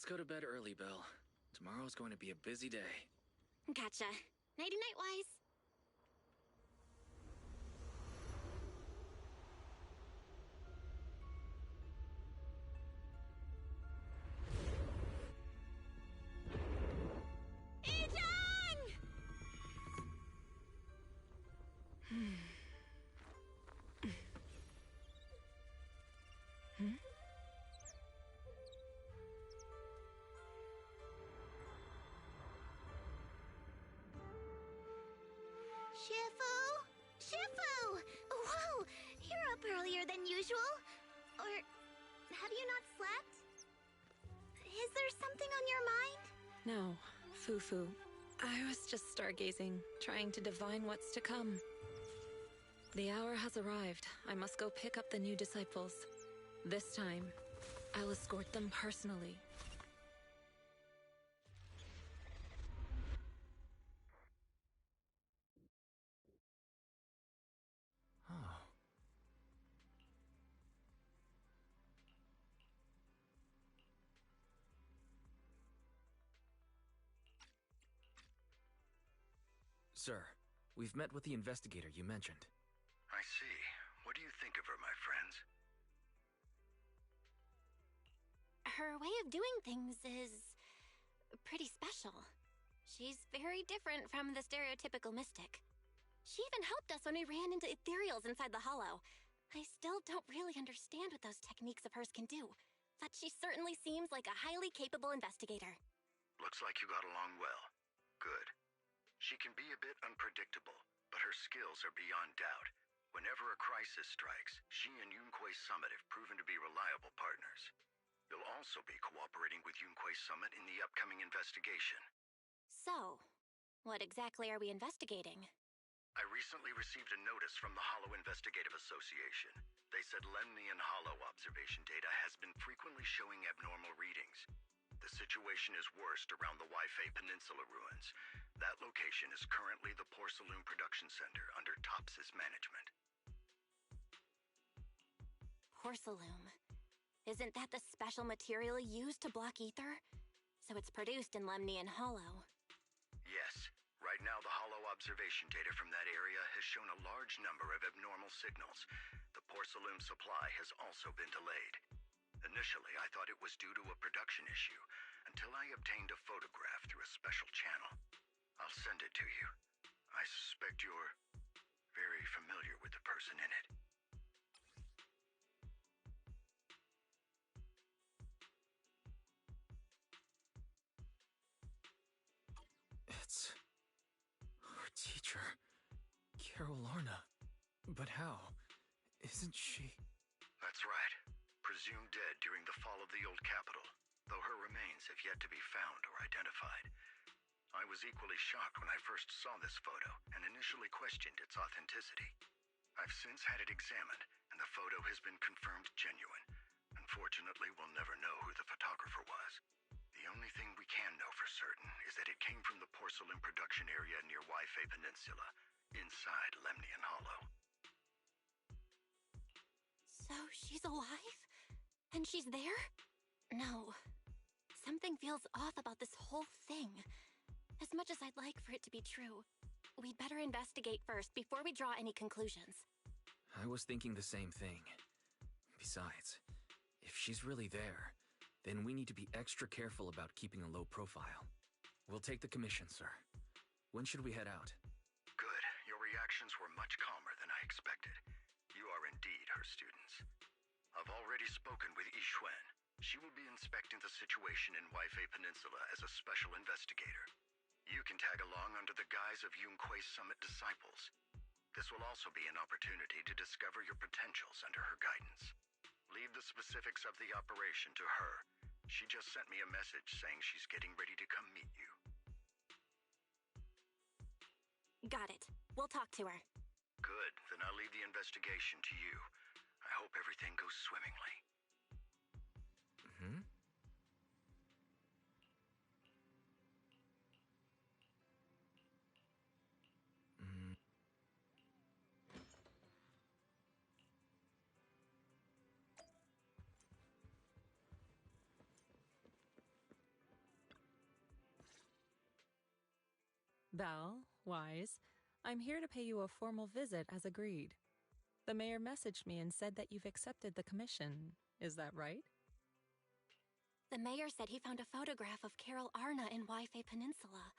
go to bed early, Belle. Tomorrow's going to be a busy day. Gotcha. Nighty-night, Wise. Shifu! Shifu! Whoa! You're up earlier than usual. Or have you not slept? Is there something on your mind? No, Fufu. I was just stargazing, trying to divine what's to come. The hour has arrived. I must go pick up the new disciples. This time, I'll escort them personally. Oh. Sir, we've met with the investigator you mentioned. I see. What do you think of her, my friends? Her way of doing things is pretty special. She's very different from the stereotypical mystic. She even helped us when we ran into ethereals inside the hollow. I still don't really understand what those techniques of hers can do, but she certainly seems like a highly capable investigator. Looks like you got along well. Good. She can be a bit unpredictable, but her skills are beyond doubt. Whenever a crisis strikes, she and Yunque's Summit have proven to be reliable partners. You'll also be cooperating with Yunque's Summit in the upcoming investigation. So, what exactly are we investigating? I recently received a notice from the Hollow Investigative Association. They said Lemnian Hollow observation data has been frequently showing abnormal readings. The situation is worst around the Waifei Peninsula ruins. That location is currently the Porcelain Production Center under Tops's management. Porcelain. Isn't that the special material used to block ether? So it's produced in Lemnian Hollow. Yes. Right now, the Hollow observation data from that area has shown a large number of abnormal signals. The porcelain supply has also been delayed. Initially, I thought it was due to a production issue, until I obtained a photograph through a special channel. I'll send it to you. I suspect you're very familiar with the person in it. It's our teacher, Carol Lorna. But how? Isn't she? That's right. Presumed dead during the fall of the old capital, though her remains have yet to be found or identified. I was equally shocked when I first saw this photo and initially questioned its authenticity. I've since had it examined, and the photo has been confirmed genuine. Unfortunately, we'll never know who the photographer was. The only thing we can know for certain is that it came from the porcelain production area near Waifei Peninsula, inside Lemnian Hollow. So she's alive? And she's there? No. Something feels off about this whole thing. As much as I'd like for it to be true, we'd better investigate first before we draw any conclusions. I was thinking the same thing. Besides, if she's really there, then we need to be extra careful about keeping a low profile. We'll take the commission, sir. When should we head out? Good. Your reactions were much calmer than I expected. You are indeed her students. I've already spoken with Yixuan. She will be inspecting the situation in Waifei Peninsula as a special investigator. You can tag along under the guise of Yunque's Summit disciples. This will also be an opportunity to discover your potentials under her guidance. Leave the specifics of the operation to her. She just sent me a message saying she's getting ready to come meet you. Got it. We'll talk to her. Good. Then I'll leave the investigation to you. I hope everything goes swimmingly. Hmm? Val, Wise, I'm here to pay you a formal visit as agreed. The mayor messaged me and said that you've accepted the commission. Is that right? The mayor said he found a photograph of Carol Arna in Waifei Peninsula.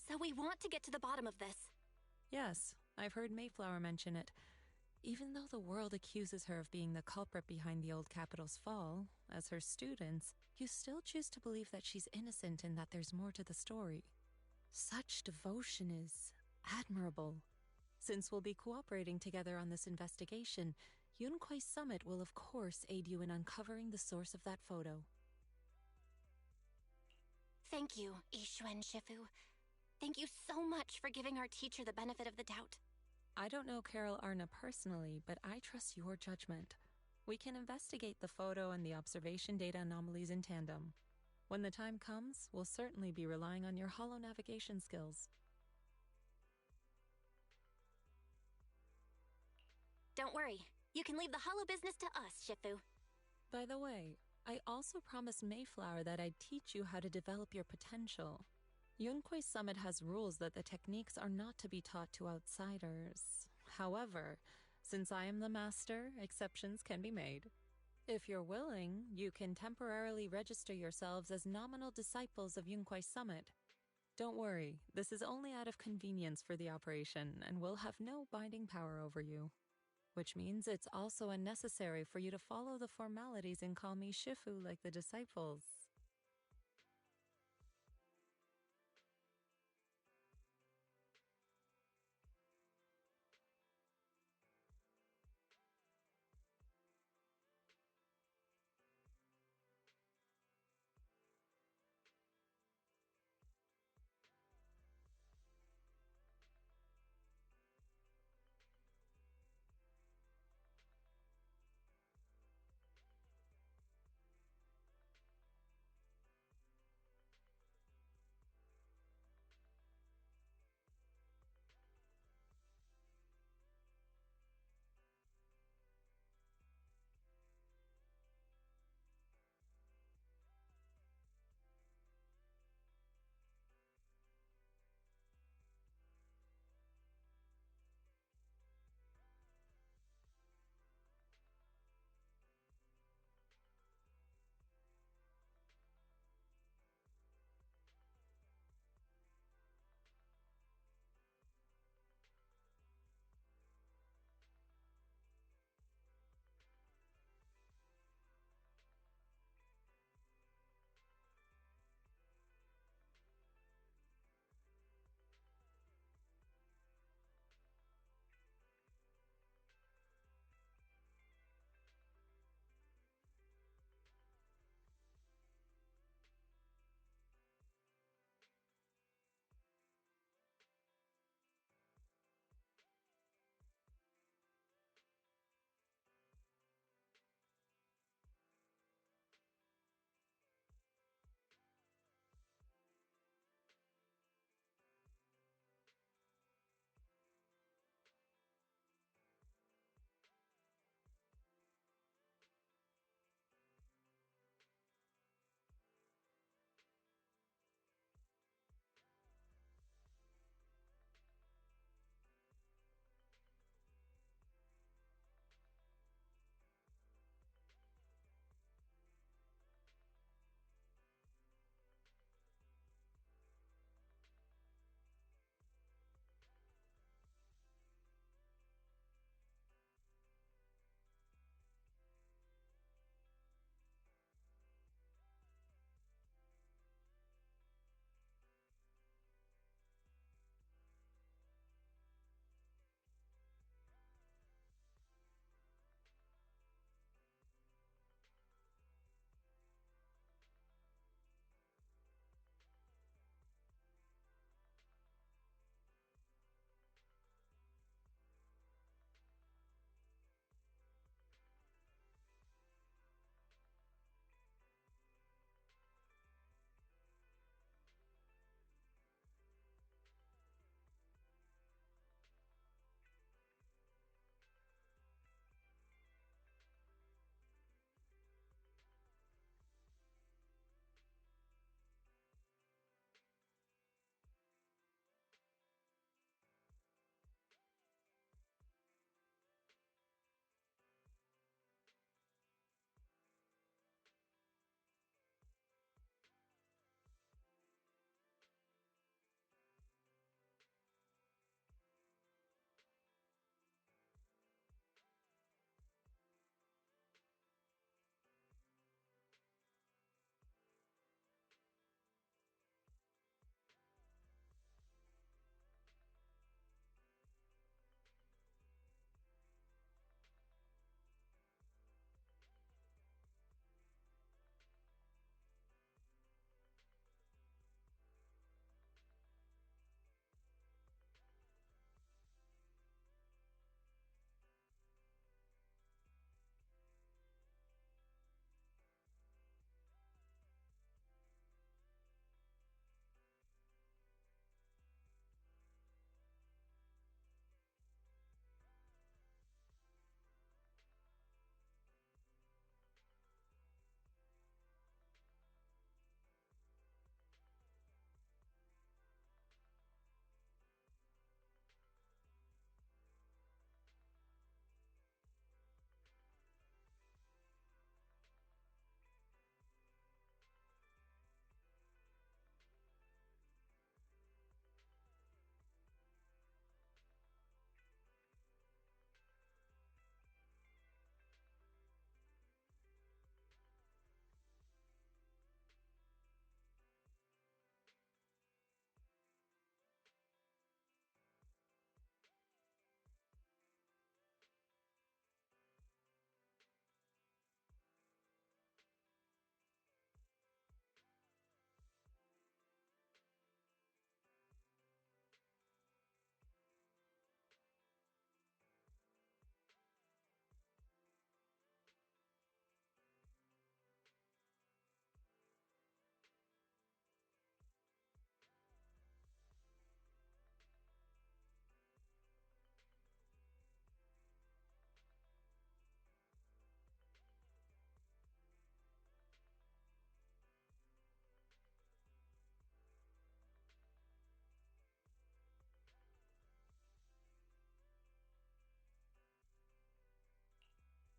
So we want to get to the bottom of this. Yes, I've heard Mayflower mention it. Even though the world accuses her of being the culprit behind the old capital's fall, as her students, you still choose to believe that she's innocent and that there's more to the story. Such devotion is admirable. Since we'll be cooperating together on this investigation, Yunquei Summit will of course aid you in uncovering the source of that photo. Thank you, Yixuan Shifu. Thank you so much for giving our teacher the benefit of the doubt. I don't know Carol Arna personally, but I trust your judgment. We can investigate the photo and the observation data anomalies in tandem. When the time comes, we'll certainly be relying on your holo navigation skills. Don't worry. You can leave the holo business to us, Shifu. By the way, I also promised Mayflower that I'd teach you how to develop your potential. Yunquei Summit has rules that the techniques are not to be taught to outsiders. However, since I am the master, exceptions can be made. If you're willing, you can temporarily register yourselves as nominal disciples of Yunquei Summit. Don't worry, this is only out of convenience for the operation and will have no binding power over you. Which means it's also unnecessary for you to follow the formalities and call me Shifu like the disciples.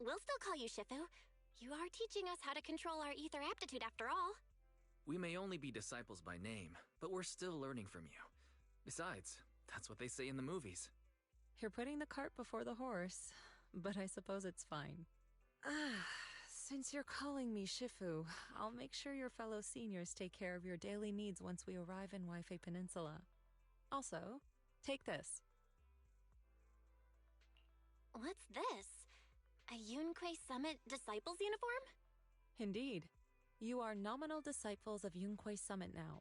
We'll still call you Shifu. You are teaching us how to control our ether aptitude after all. We may only be disciples by name, but we're still learning from you. Besides, that's what they say in the movies. You're putting the cart before the horse, but I suppose it's fine. Since you're calling me Shifu, I'll make sure your fellow seniors take care of your daily needs once we arrive in Waifei Peninsula. Also, take this. What's this? A Yunquei Summit Disciples uniform? Indeed. You are nominal disciples of Yunquei Summit now.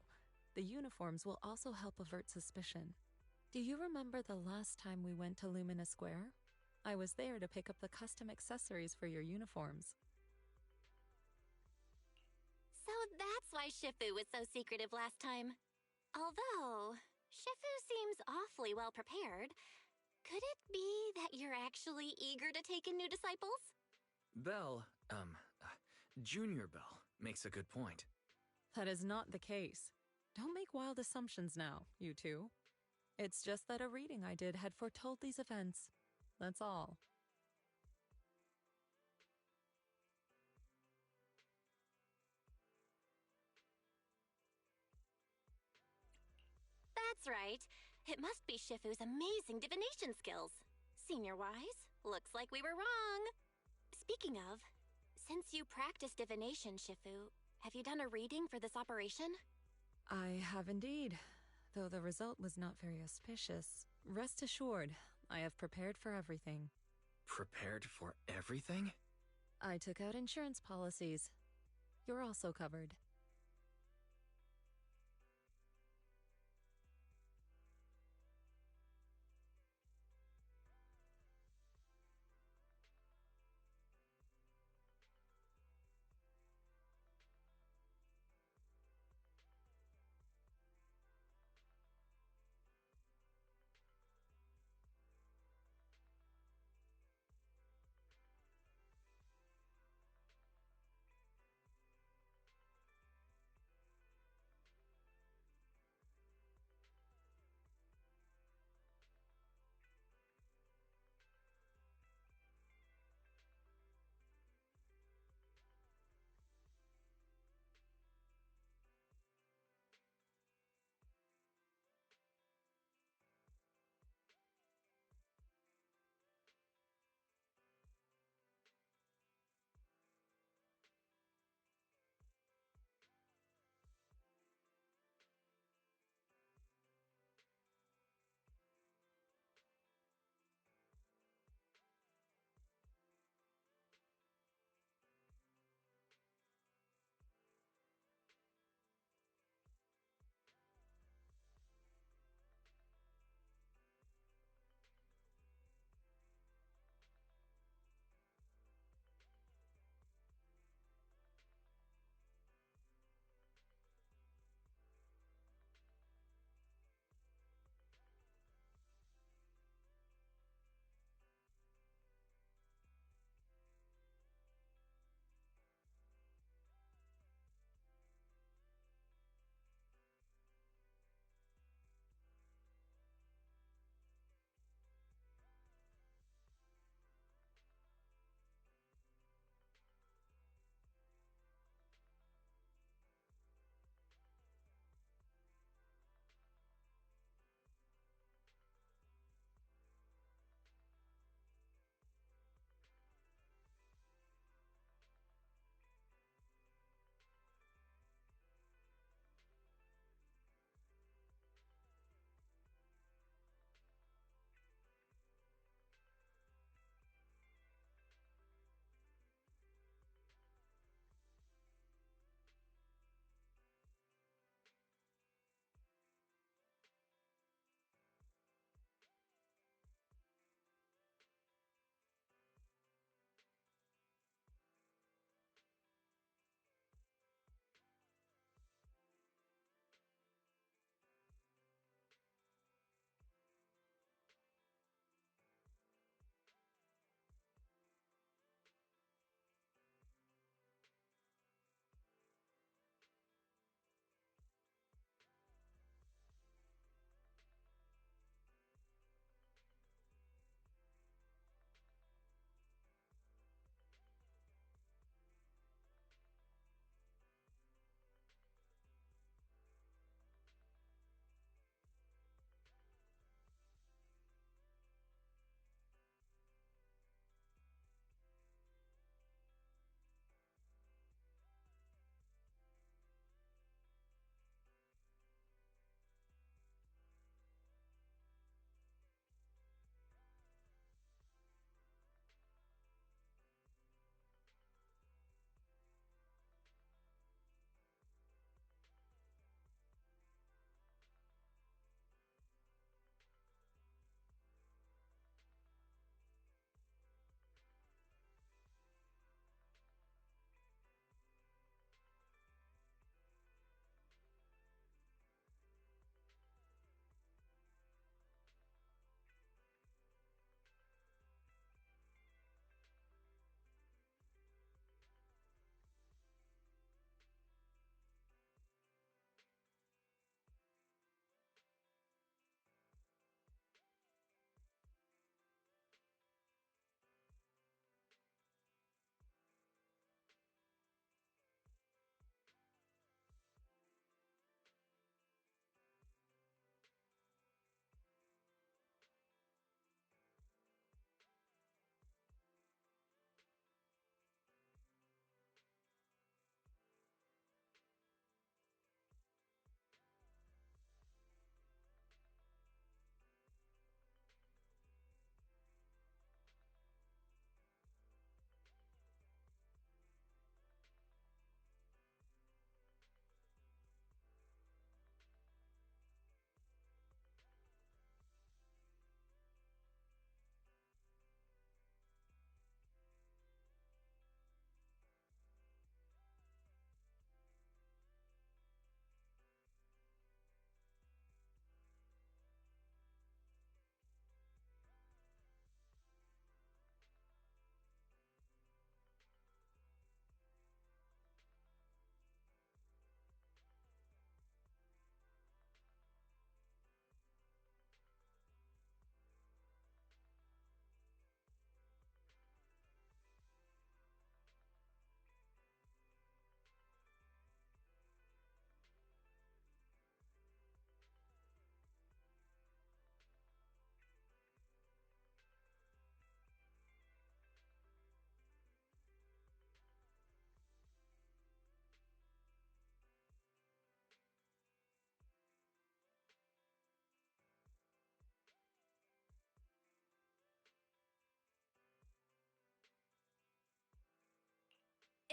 The uniforms will also help avert suspicion. Do you remember the last time we went to Lumina Square? I was there to pick up the custom accessories for your uniforms. So that's why Shifu was so secretive last time. Although, Shifu seems awfully well prepared. Could it be that you're actually eager to take in new disciples? Belle, Junior Belle, makes a good point. That is not the case. Don't make wild assumptions now, you two. It's just that a reading I did had foretold these events. That's all. That's right. It must be Shifu's amazing divination skills. Senior-wise, looks like we were wrong. Speaking of, since you practice divination, Shifu, have you done a reading for this operation? I have indeed, though the result was not very auspicious. Rest assured, I have prepared for everything. Prepared for everything? I took out insurance policies. You're also covered.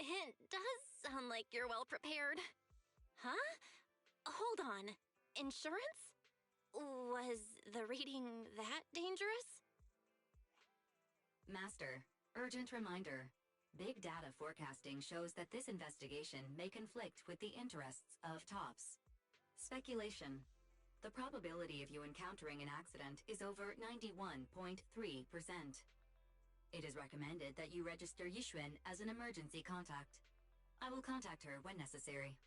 It does sound like you're well prepared. Huh? Hold on. Insurance? Was the reading that dangerous? Master, urgent reminder. Big data forecasting shows that this investigation may conflict with the interests of TOPS. Speculation. The probability of you encountering an accident is over 91.3%. It is recommended that you register Yixuan as an emergency contact. I will contact her when necessary.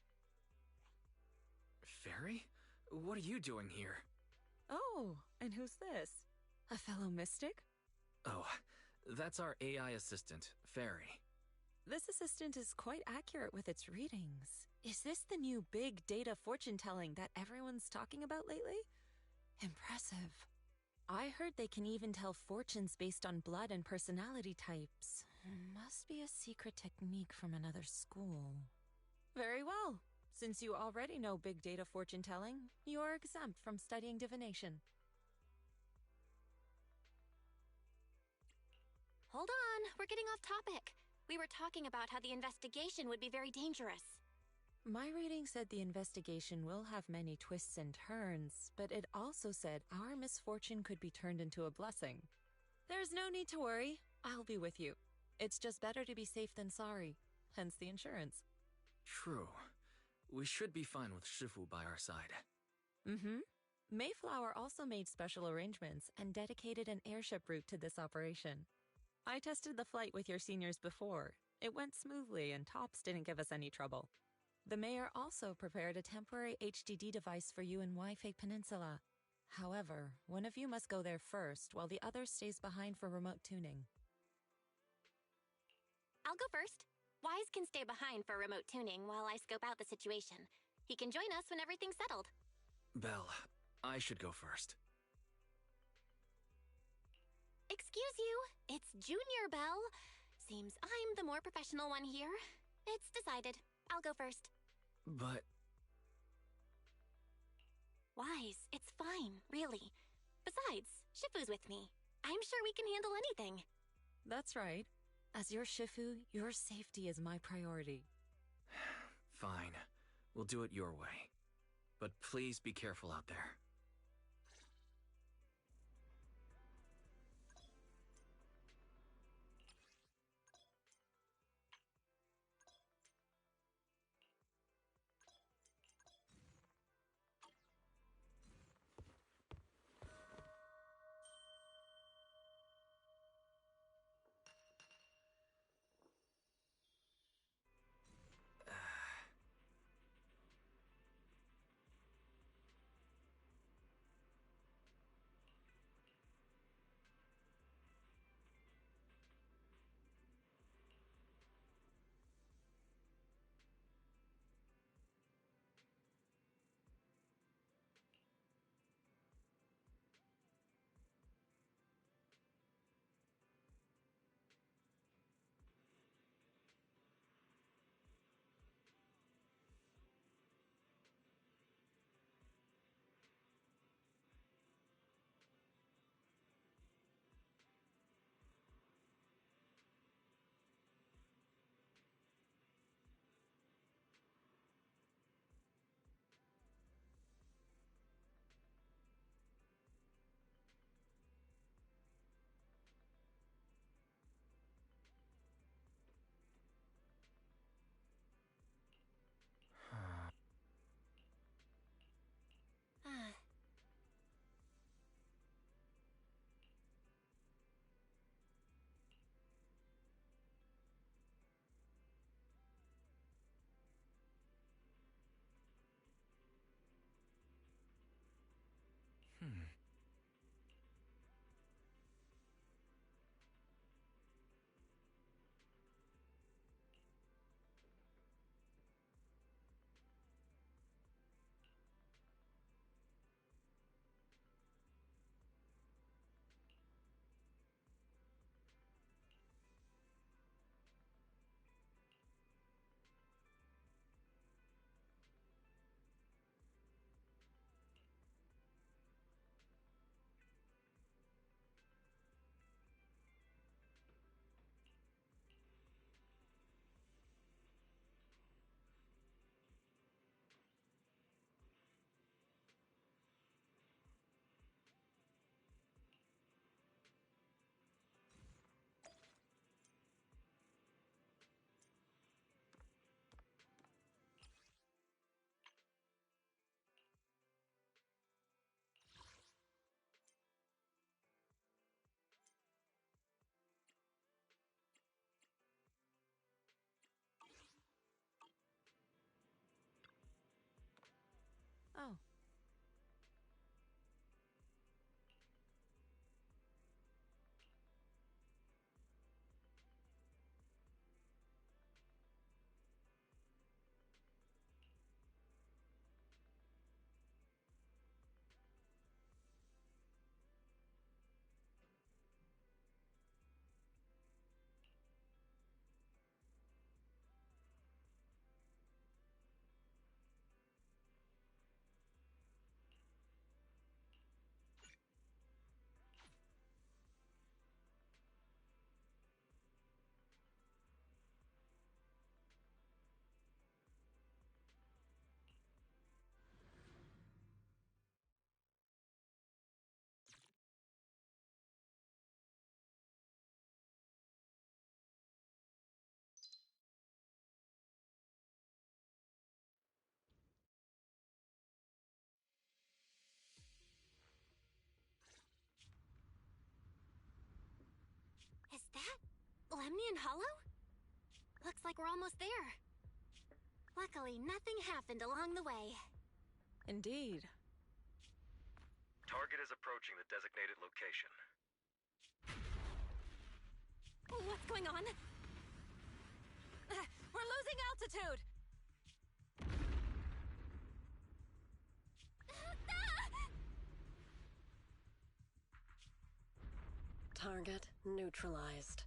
Fairy? What are you doing here? Oh, and who's this? A fellow mystic? Oh, that's our AI assistant, Fairy. This assistant is quite accurate with its readings. Is this the new big data fortune telling that everyone's talking about lately? Impressive. I heard they can even tell fortunes based on blood and personality types. Must be a secret technique from another school. Very well. Since you already know big data fortune telling, you are exempt from studying divination. Hold on, we're getting off topic. We were talking about how the investigation would be very dangerous. My reading said the investigation will have many twists and turns, but it also said our misfortune could be turned into a blessing. There's no need to worry. I'll be with you. It's just better to be safe than sorry, hence the insurance. True. We should be fine with Shifu by our side. Mm-hmm. Mayflower also made special arrangements and dedicated an airship route to this operation. I tested the flight with your seniors before. It went smoothly and TOPS didn't give us any trouble. The mayor also prepared a temporary HDD device for you in Wi-Fi Peninsula. However, one of you must go there first while the other stays behind for remote tuning. I'll go first. Wise can stay behind for remote tuning while I scope out the situation. He can join us when everything's settled. Belle, I should go first. Excuse you, it's Junior Belle. Seems I'm the more professional one here. It's decided. I'll go first. But... Wise, it's fine, really. Besides, Shifu's with me. I'm sure we can handle anything. That's right. As your Shifu, your safety is my priority. Fine. We'll do it your way. But please be careful out there. Lemnian Hollow? Looks like we're almost there. Luckily, nothing happened along the way. Indeed. Target is approaching the designated location. What's going on? We're losing altitude! Target neutralized.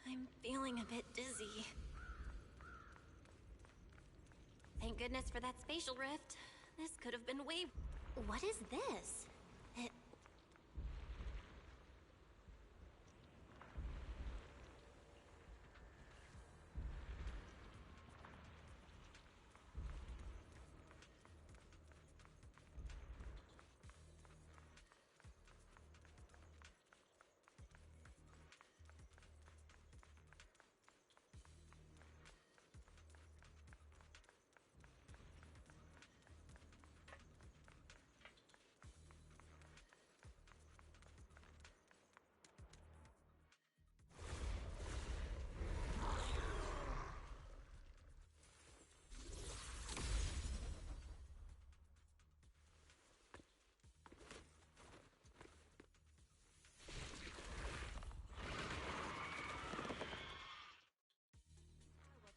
I'm feeling a bit dizzy. Thank goodness for that spatial rift. This could have been way... What is this?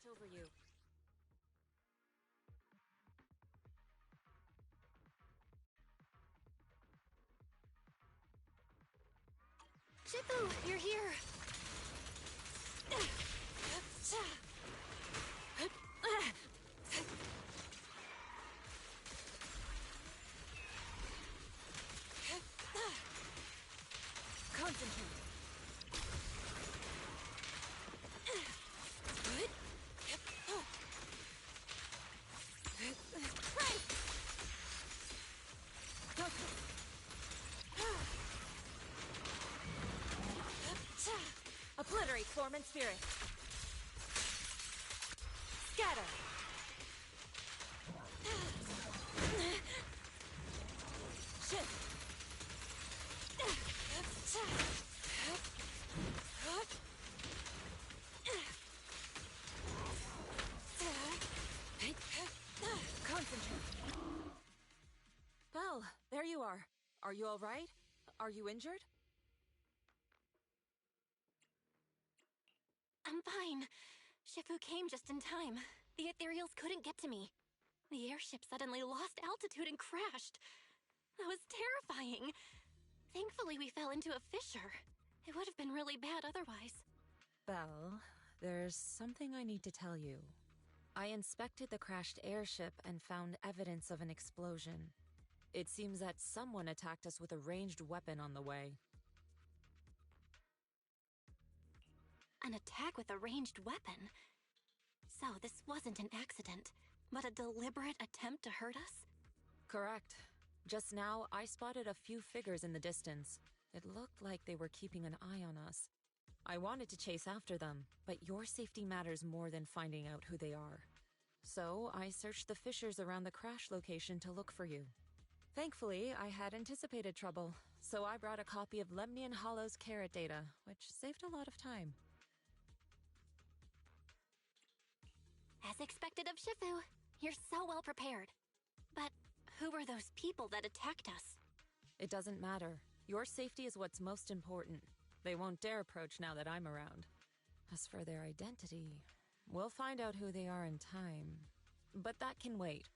Over you. Shifu, you're here! Concentrate. Obliterate form and spirit. Scatter. Shift. Concentrate. Belle, there you are. Are you all right? Are you injured? I'm fine. Shifu came just in time. The ethereals couldn't get to me. The airship suddenly lost altitude and crashed. That was terrifying. Thankfully, we fell into a fissure. It would have been really bad otherwise. Belle, there's something I need to tell you. I inspected the crashed airship and found evidence of an explosion. It seems that someone attacked us with a ranged weapon on the way. An attack with a ranged weapon? So this wasn't an accident, but a deliberate attempt to hurt us? Correct. Just now, I spotted a few figures in the distance. It looked like they were keeping an eye on us. I wanted to chase after them, but your safety matters more than finding out who they are. So, I searched the fissures around the crash location to look for you. Thankfully, I had anticipated trouble, so I brought a copy of Lemnian Hollow's carrot data, which saved a lot of time. As expected of Shifu, you're so well prepared. But who were those people that attacked us? It doesn't matter. Your safety is what's most important. They won't dare approach now that I'm around. As for their identity, we'll find out who they are in time. But that can wait.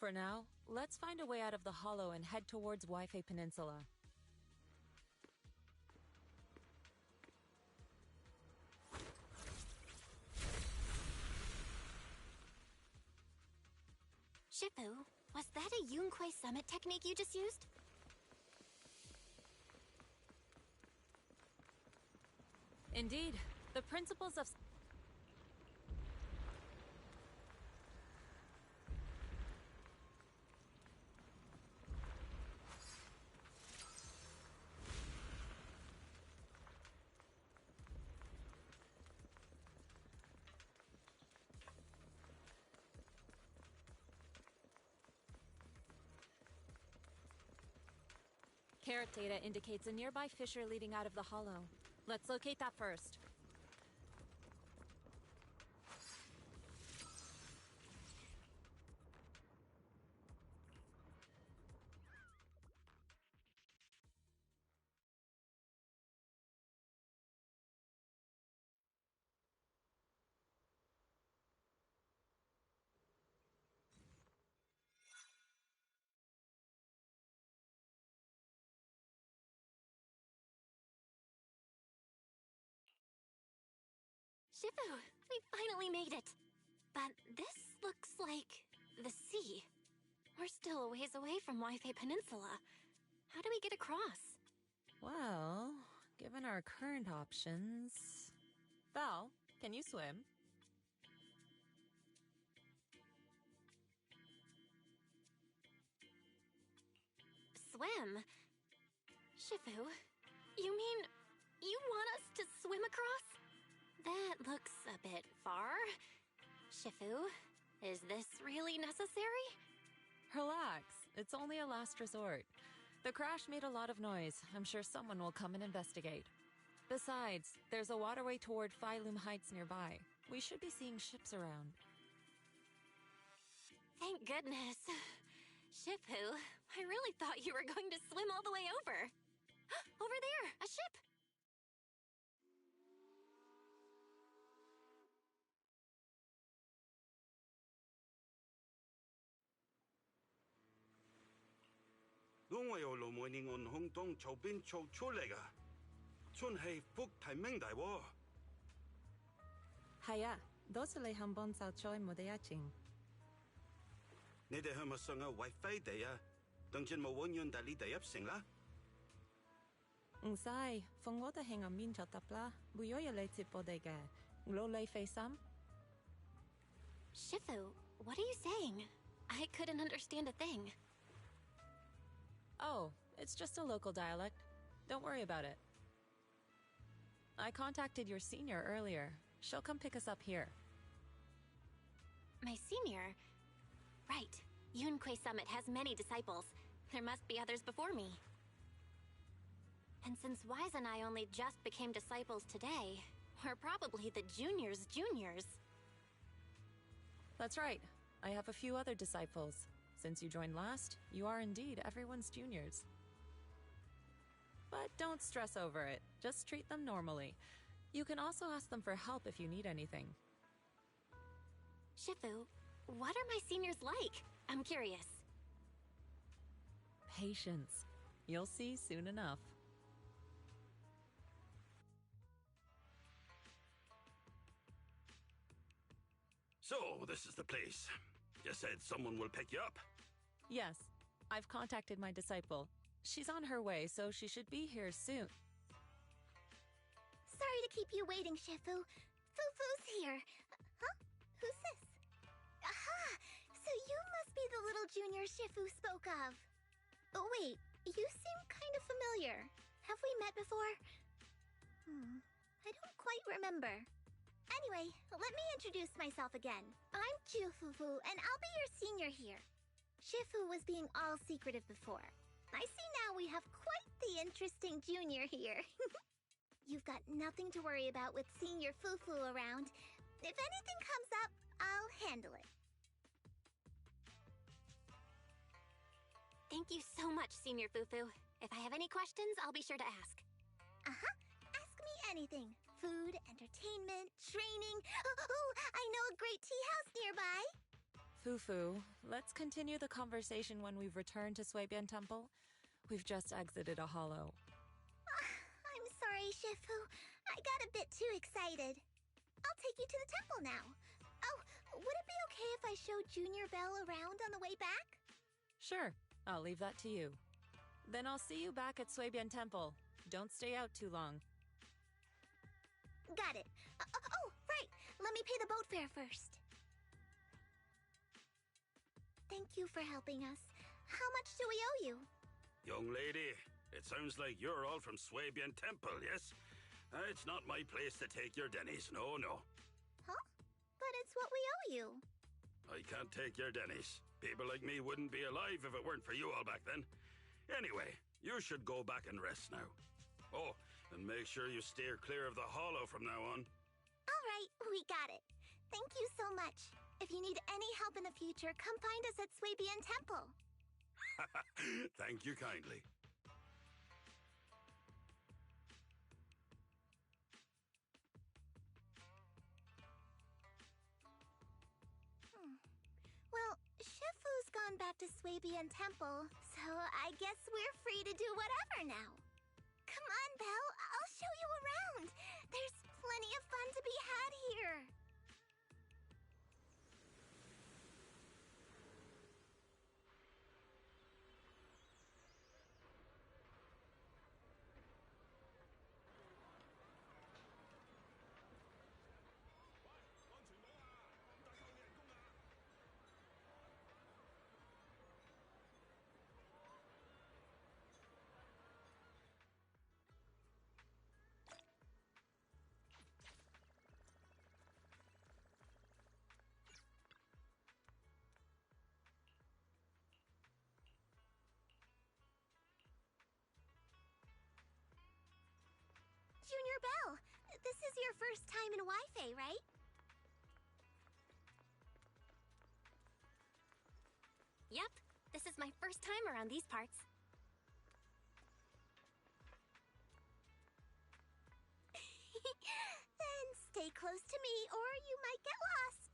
For now, let's find a way out of the hollow and head towards Waifei Peninsula. Shifu, was that a Yunquei Summit technique you just used? Indeed, the principles of... Carrot data indicates a nearby fissure leading out of the hollow. Let's locate that first. Shifu, we finally made it. But this looks like the sea. We're still a ways away from Wi-Fi Peninsula. How do we get across? Well, given our current options... Val, can you swim? Swim? Shifu, you mean you want us to swim across? That looks a bit far. Shifu, is this really necessary? Relax. It's only a last resort. The crash made a lot of noise. I'm sure someone will come and investigate. Besides, there's a waterway toward Phylum Heights nearby. We should be seeing ships around. Thank goodness. Shifu, I really thought you were going to swim all the way over. Over there, a ship! Haya, dosele hambon sao choi modeyaching. Sai, fongoda hang min chotapla, buyoya le tipodege. Lo le fe sam? Shifu, what are you saying? I couldn't understand a thing. Oh, it's just a local dialect. Don't worry about it. I contacted your senior earlier. She'll come pick us up here. My senior? Right. Yunquei Summit has many disciples. There must be others before me. And since Wise and I only just became disciples today, we're probably the juniors' juniors. That's right. I have a few other disciples. Since you joined last, you are indeed everyone's juniors. But don't stress over it. Just treat them normally. You can also ask them for help if you need anything. Shifu, what are my seniors like? I'm curious. Patience. You'll see soon enough. So, this is the place. You said someone will pick you up? Yes. I've contacted my disciple. She's on her way, so she should be here soon. Sorry to keep you waiting, Shifu. Fufu's here. Huh? Who's this? Aha! So you must be the little junior Shifu spoke of. Oh, wait. You seem kind of familiar. Have we met before? I don't quite remember. Anyway, let me introduce myself again. I'm Fufu, and I'll be your senior here. Shifu was being all secretive before. I see now we have quite the interesting junior here. You've got nothing to worry about with Senior Fufu around. If anything comes up, I'll handle it. Thank you so much, Senior Fufu. If I have any questions, I'll be sure to ask. Uh-huh. Ask me anything. Food, entertainment, training. Oh, I know a great tea house nearby. Fufu, let's continue the conversation when we've returned to Suibian Temple. We've just exited a hollow. I'm sorry, Shifu. I got a bit too excited. I'll take you to the temple now. Oh, would it be okay if I showed Junior Belle around on the way back? Sure, I'll leave that to you. Then I'll see you back at Suibian Temple. Don't stay out too long. Got it. Oh, right. Let me pay the boat fare first. Thank you for helping us. How much do we owe you? Young lady, it sounds like you're all from Suibian Temple, yes? It's not my place to take your dennies, no. Huh? But it's what we owe you. I can't take your dennies. People like me wouldn't be alive if it weren't for you all back then. Anyway, You should go back and rest now. Oh, and make sure you steer clear of the hollow from now on. All right, we got it. Thank you so much. If you need any help in the future, come find us at Swabian Temple. Thank you kindly. Well, Shifu's gone back to Swabian Temple, so I guess we're free to do whatever now. Come on, Belle, I'll show you around. There's plenty of fun to be had here. Junior Belle, this is your first time in Wi-Fi, right? Yep, this is my first time around these parts. Then stay close to me or you might get lost.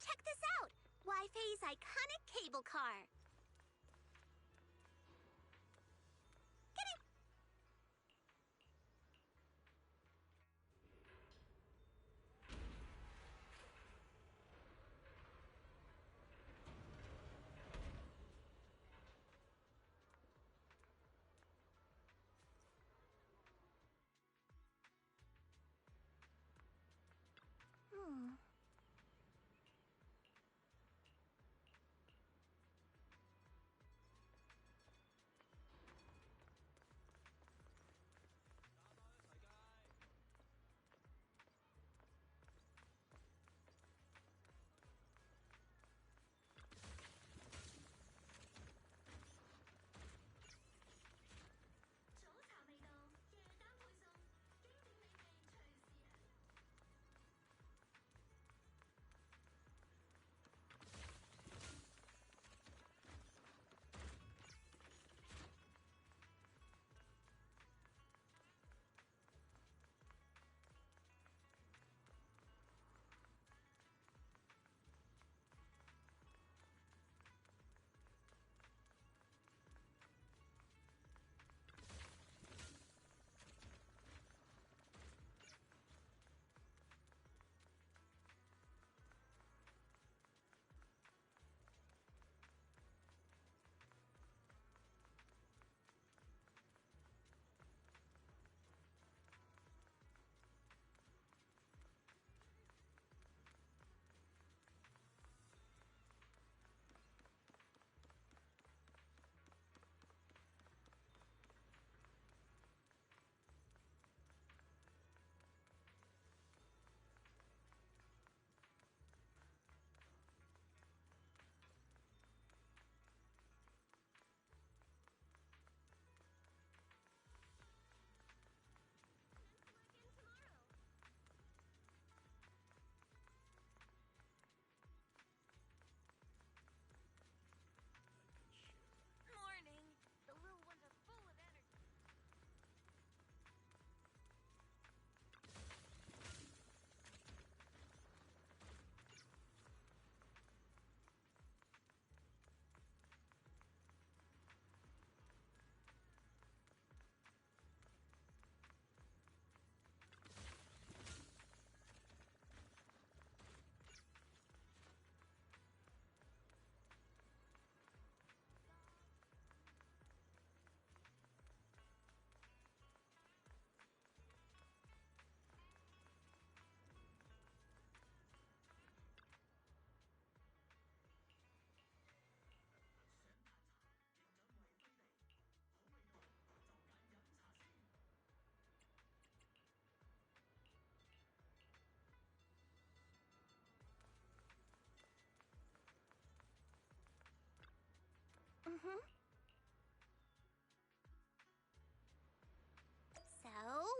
Check this out! Wi-Fi's iconic cable car. Get it! Mm-hmm. So,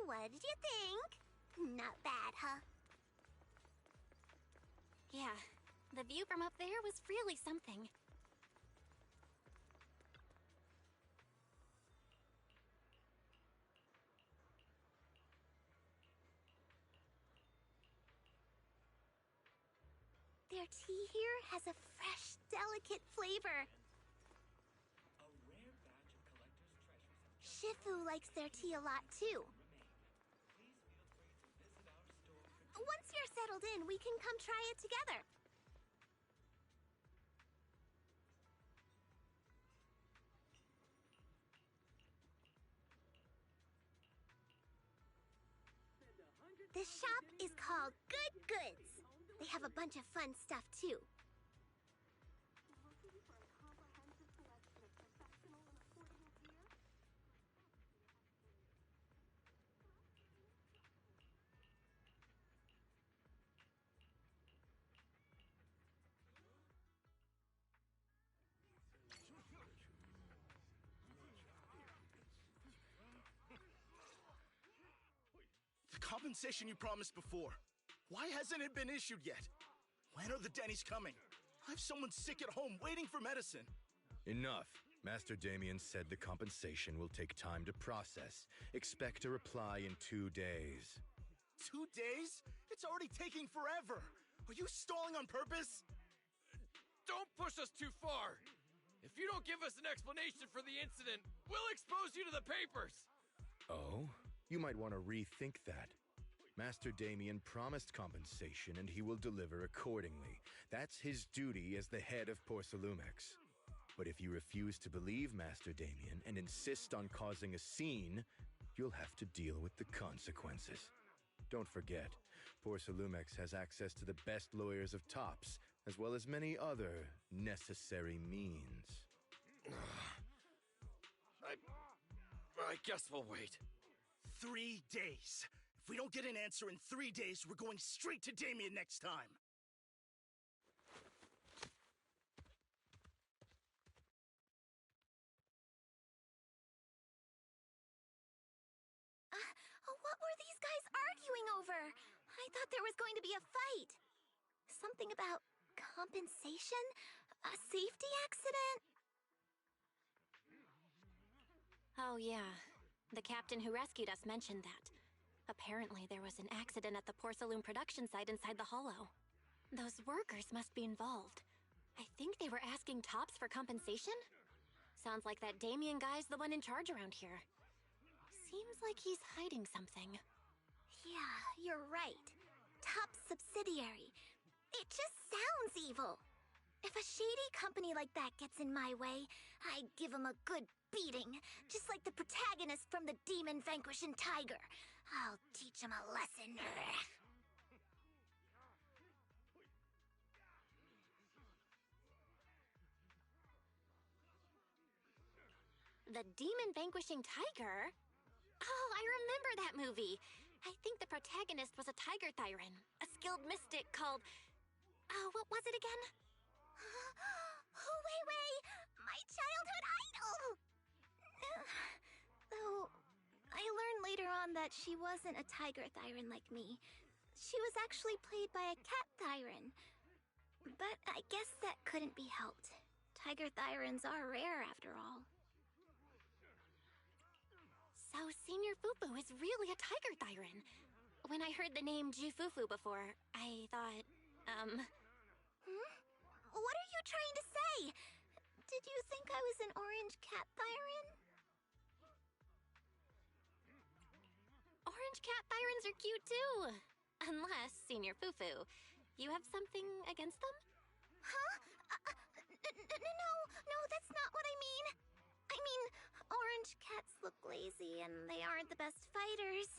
what did you think? Not bad, huh? Yeah, the view from up there was really something. Their tea here has a fresh, delicate flavor. Shifu likes their tea a lot, too. Once you're settled in, we can come try it together. This shop is called Good Goods. They have a bunch of fun stuff, too. The compensation you promised before. Why hasn't it been issued yet? When are the Denny's coming? I have someone sick at home waiting for medicine. Enough. Master Damien said the compensation will take time to process. Expect a reply in 2 days. 2 days? It's already taking forever. Are you stalling on purpose? Don't push us too far. If you don't give us an explanation for the incident, we'll expose you to the papers. Oh? You might want to rethink that. Master Damien promised compensation and he will deliver accordingly. That's his duty as the head of Porcelumex. But if you refuse to believe Master Damien and insist on causing a scene, you'll have to deal with the consequences. Don't forget, Porcelumex has access to the best lawyers of Tops, as well as many other necessary means. I guess we'll wait. 3 days. If we don't get an answer in 3 days, we're going straight to Damien next time. What were these guys arguing over? I thought there was going to be a fight. Something about compensation? A safety accident? Oh, yeah. The captain who rescued us mentioned that. Apparently, there was an accident at the porcelain production site inside the hollow. Those workers must be involved. I think they were asking Tops for compensation? Sounds like that Damien guy's the one in charge around here. Seems like he's hiding something. Yeah, you're right. Top subsidiary. It just sounds evil. If a shady company like that gets in my way, I'd give him a good beating, just like the protagonist from the Demon Vanquishing Tiger. I'll teach him a lesson. The Demon Vanquishing Tiger? Oh, I remember that movie. I think the protagonist was a tiger thyran, a skilled mystic called... Oh, what was it again? Wei, my childhood idol! Though, I learned later on that she wasn't a tiger thyran like me. She was actually played by a cat thyran. But I guess that couldn't be helped. Tiger thyrans are rare after all. So Senior Fufu is really a tiger thyran. When I heard the name Jufufu before, I thought, What are you trying to say? Did you think I was an orange cat thyran? Orange cat thyrans are cute too. Unless, Senior Fufu, you have something against them? Huh? No, that's not what I mean. I mean, orange cats look lazy and they aren't the best fighters.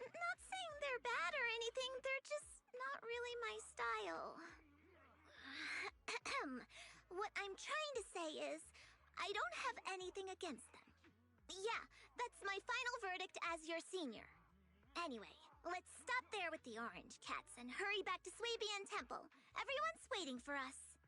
Not saying they're bad or anything, they're just not really my style. What I'm trying to say is, I don't have anything against them. Yeah, that's my final verdict as your senior. Anyway, let's stop there with the orange cats and hurry back to Swabian Temple. Everyone's waiting for us.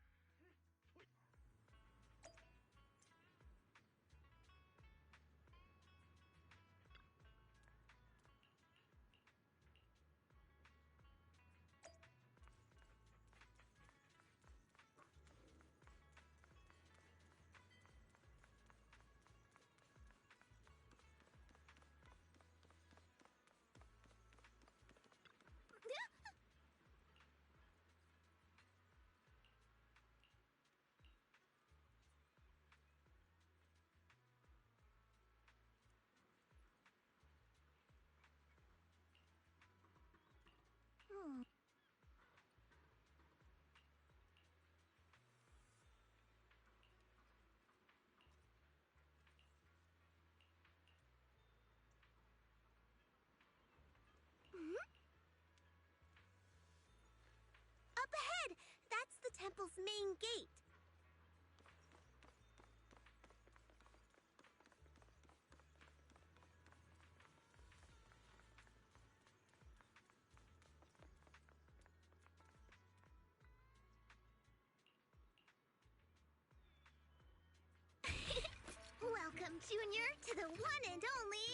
ahead! That's the temple's main gate. Welcome, Junior, to the one and only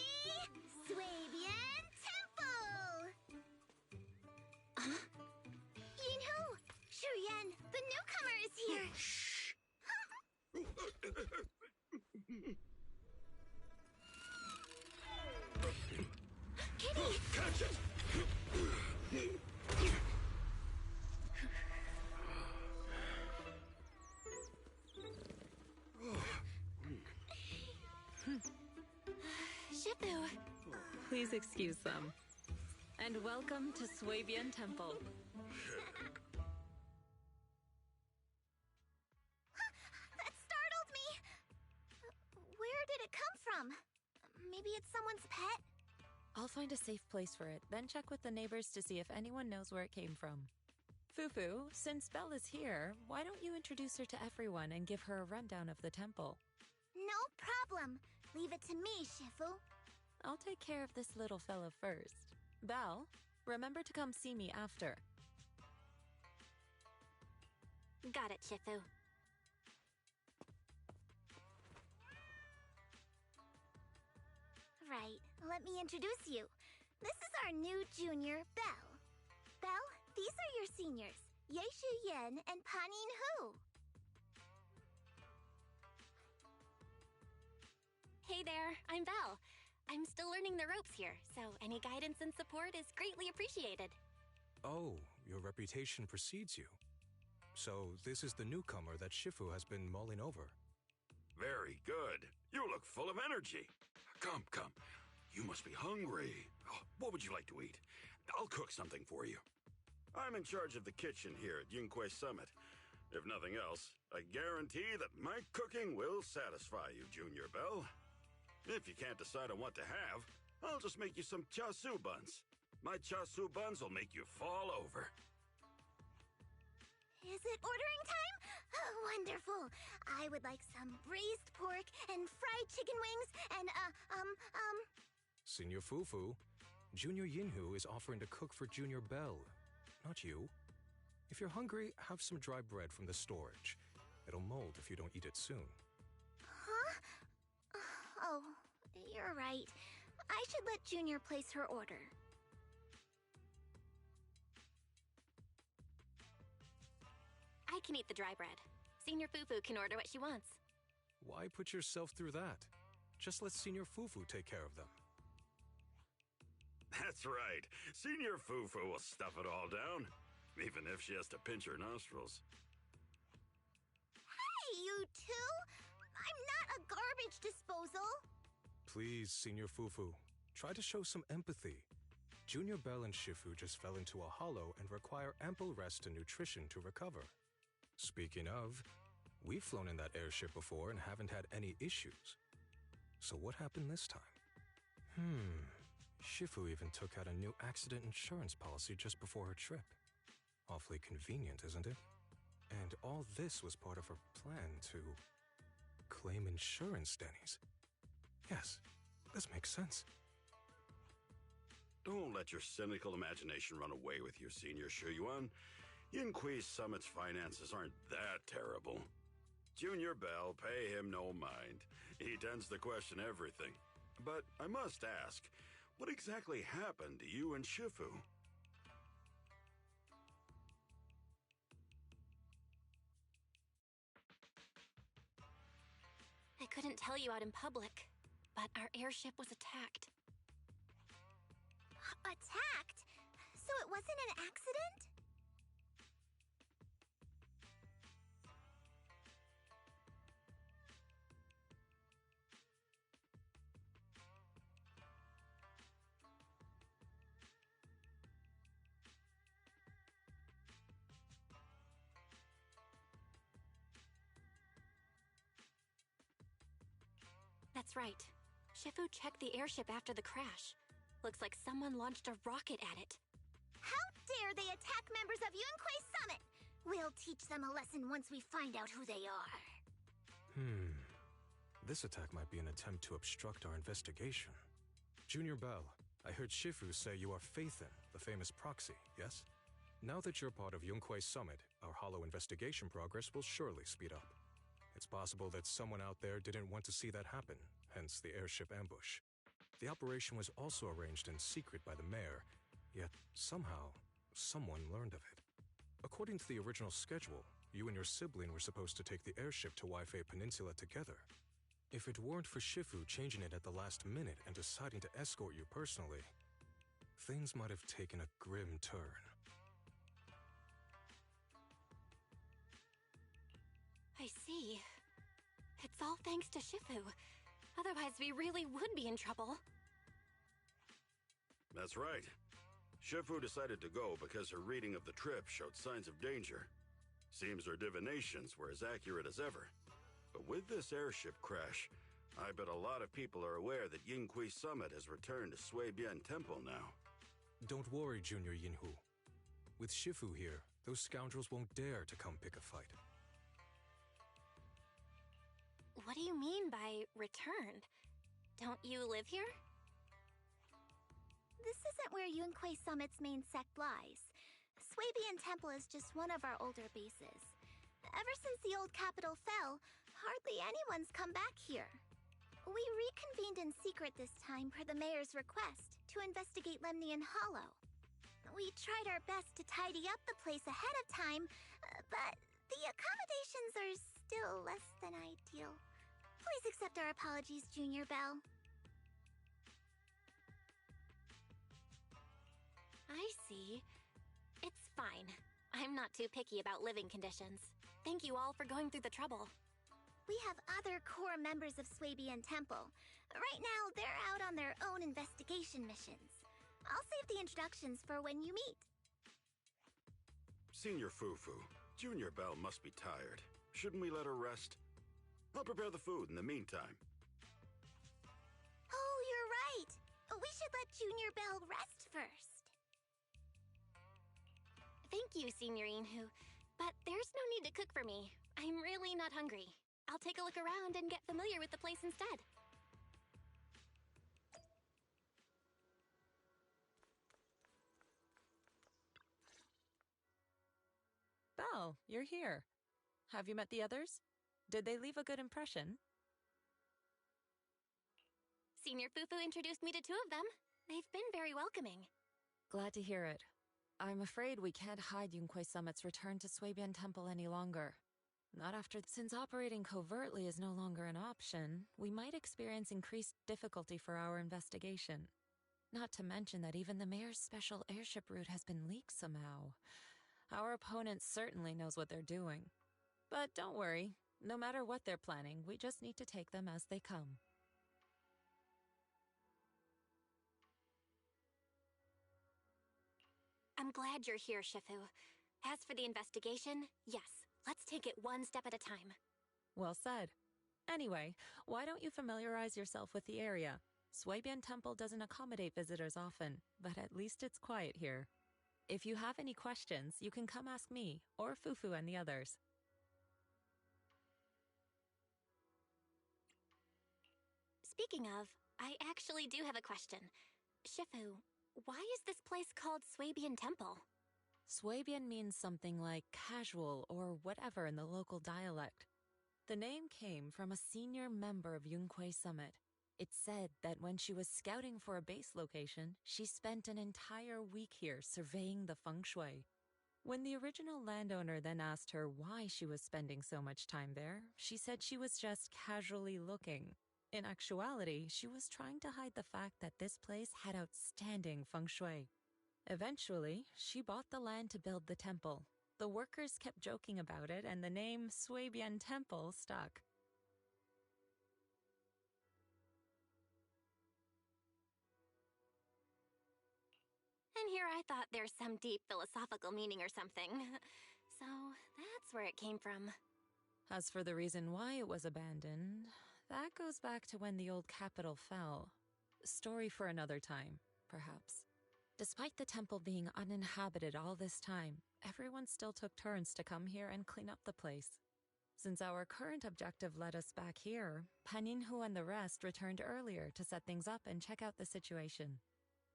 Swabian Temple! Yinhu! Shuyan, the newcomer is here! Shh! Kitty! Catch it! Shifu! Please excuse them. And welcome to Swabian Temple. That startled me! Where did it come from? Maybe it's someone's pet? I'll find a safe place for it, then check with the neighbors to see if anyone knows where it came from. Fufu, since Belle is here, why don't you introduce her to everyone and give her a rundown of the temple? No problem. Leave it to me, Shifu. I'll take care of this little fella first. Belle, remember to come see me after. Got it, Shifu. Right, let me introduce you. This is our new junior, Belle. Belle, these are your seniors, Yeishu Yen and Panin Hu. Hey there, I'm Belle. I'm still learning the ropes here, so any guidance and support is greatly appreciated. Oh, your reputation precedes you. So this is the newcomer that Shifu has been mulling over. Very good. You look full of energy. Come, come. You must be hungry. Oh, what would you like to eat? I'll cook something for you. I'm in charge of the kitchen here at Yunquay Summit. If nothing else, I guarantee that my cooking will satisfy you, Junior Belle. If you can't decide on what to have, I'll just make you some chasu buns. My chasu buns will make you fall over. Is it ordering time? Oh, wonderful. I would like some braised pork and fried chicken wings and, Senior Fufu, Junior Yinhu is offering to cook for Junior Belle, not you. If you're hungry, have some dry bread from the storage. It'll mold if you don't eat it soon. Huh? Oh, you're right. I should let Junior place her order. I can eat the dry bread. Senior Fufu can order what she wants. Why put yourself through that? Just let Senior Fufu take care of them. That's right. Senior Fufu will stuff it all down, even if she has to pinch her nostrils. Hey, you two! I'm not a garbage disposal! Please, Senior Fufu, try to show some empathy. Junior Belle and Shifu just fell into a hollow and require ample rest and nutrition to recover. Speaking of, we've flown in that airship before and haven't had any issues. So what happened this time? Shifu even took out a new accident insurance policy just before her trip. Awfully convenient, isn't it? And all this was part of her plan to claim insurance, Denny's. Yes, this makes sense. Don't let your cynical imagination run away with you, Senior Shuyuan. Yunquay Summit's finances aren't that terrible. Junior Belle, pay him no mind. He tends to question everything. But I must ask, what exactly happened to you and Shifu? I couldn't tell you out in public, but our airship was attacked. Attacked? So it wasn't an accident? That's right. Shifu checked the airship after the crash. Looks like someone launched a rocket at it. How dare they attack members of Yunquay Summit! We'll teach them a lesson once we find out who they are. This attack might be an attempt to obstruct our investigation. Junior Bell, I heard Shifu say you are Faithin, the famous proxy, yes? Now that you're part of Yunquei Summit, our hollow investigation progress will surely speed up. It's possible that someone out there didn't want to see that happen, hence the airship ambush. The operation was also arranged in secret by the mayor, yet somehow, someone learned of it. According to the original schedule, you and your sibling were supposed to take the airship to Waifei Peninsula together. If it weren't for Shifu changing it at the last minute and deciding to escort you personally, things might have taken a grim turn. I see. It's all thanks to Shifu. Otherwise, we really would be in trouble. That's right. Shifu decided to go because her reading of the trip showed signs of danger. Seems her divinations were as accurate as ever. But with this airship crash, I bet a lot of people are aware that Yingqi Summit has returned to Suibian Temple now. Don't worry, Junior Yinhu. With Shifu here, those scoundrels won't dare to come pick a fight. What do you mean by returned? Don't you live here? This isn't where Yunquei Summit's main sect lies. Suibian Temple is just one of our older bases. Ever since the old capital fell, hardly anyone's come back here. We reconvened in secret this time per the mayor's request to investigate Lemnian Hollow. We tried our best to tidy up the place ahead of time, but the accommodations are still less than ideal. Please accept our apologies, Junior Bell. I see. It's fine. I'm not too picky about living conditions. Thank you all for going through the trouble. We have other core members of Suibian Temple. Right now, they're out on their own investigation missions. I'll save the introductions for when you meet. Senior Fufu, Junior Bell must be tired. Shouldn't we let her rest? I'll prepare the food in the meantime. Oh, you're right. We should let Junior Bell rest first. Thank you, Senior Inhu. But there's no need to cook for me. I'm really not hungry. I'll take a look around and get familiar with the place instead. Belle, you're here. Have you met the others? Did they leave a good impression? Senior Fufu introduced me to two of them. They've been very welcoming. Glad to hear it. I'm afraid we can't hide Yunquei Summit's return to Suibian Temple any longer. Not after, since operating covertly is no longer an option, we might experience increased difficulty for our investigation. Not to mention that even the mayor's special airship route has been leaked somehow. Our opponent certainly knows what they're doing. But don't worry, no matter what they're planning, we just need to take them as they come. I'm glad you're here, Shifu. As for the investigation, yes, let's take it one step at a time. Well said. Anyway, why don't you familiarize yourself with the area? Suibian Temple doesn't accommodate visitors often, but at least it's quiet here. If you have any questions, you can come ask me, or Fufu and the others. Speaking of, I actually do have a question. Shifu, why is this place called Suibian Temple? Suibian means something like casual or whatever in the local dialect. The name came from a senior member of Yunquei Summit. It's said that when she was scouting for a base location, she spent an entire week here surveying the feng shui. When the original landowner then asked her why she was spending so much time there, she said she was just casually looking. In actuality, she was trying to hide the fact that this place had outstanding feng shui. Eventually, she bought the land to build the temple. The workers kept joking about it, and the name Suibian Temple stuck. And here I thought there's some deep philosophical meaning or something. So that's where it came from. As for the reason why it was abandoned, that goes back to when the old capital fell. Story for another time, perhaps. Despite the temple being uninhabited all this time, everyone still took turns to come here and clean up the place. Since our current objective led us back here, Paninhu and the rest returned earlier to set things up and check out the situation.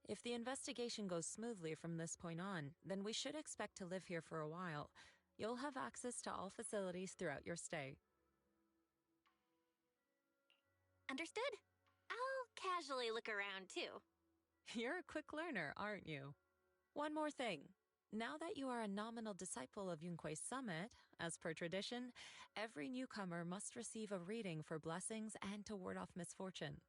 If the investigation goes smoothly from this point on, then we should expect to live here for a while. You'll have access to all facilities throughout your stay. Understood? I'll casually look around, too. You're a quick learner, aren't you? One more thing. Now that you are a nominal disciple of Yunque's summit, as per tradition, every newcomer must receive a reading for blessings and to ward off misfortune.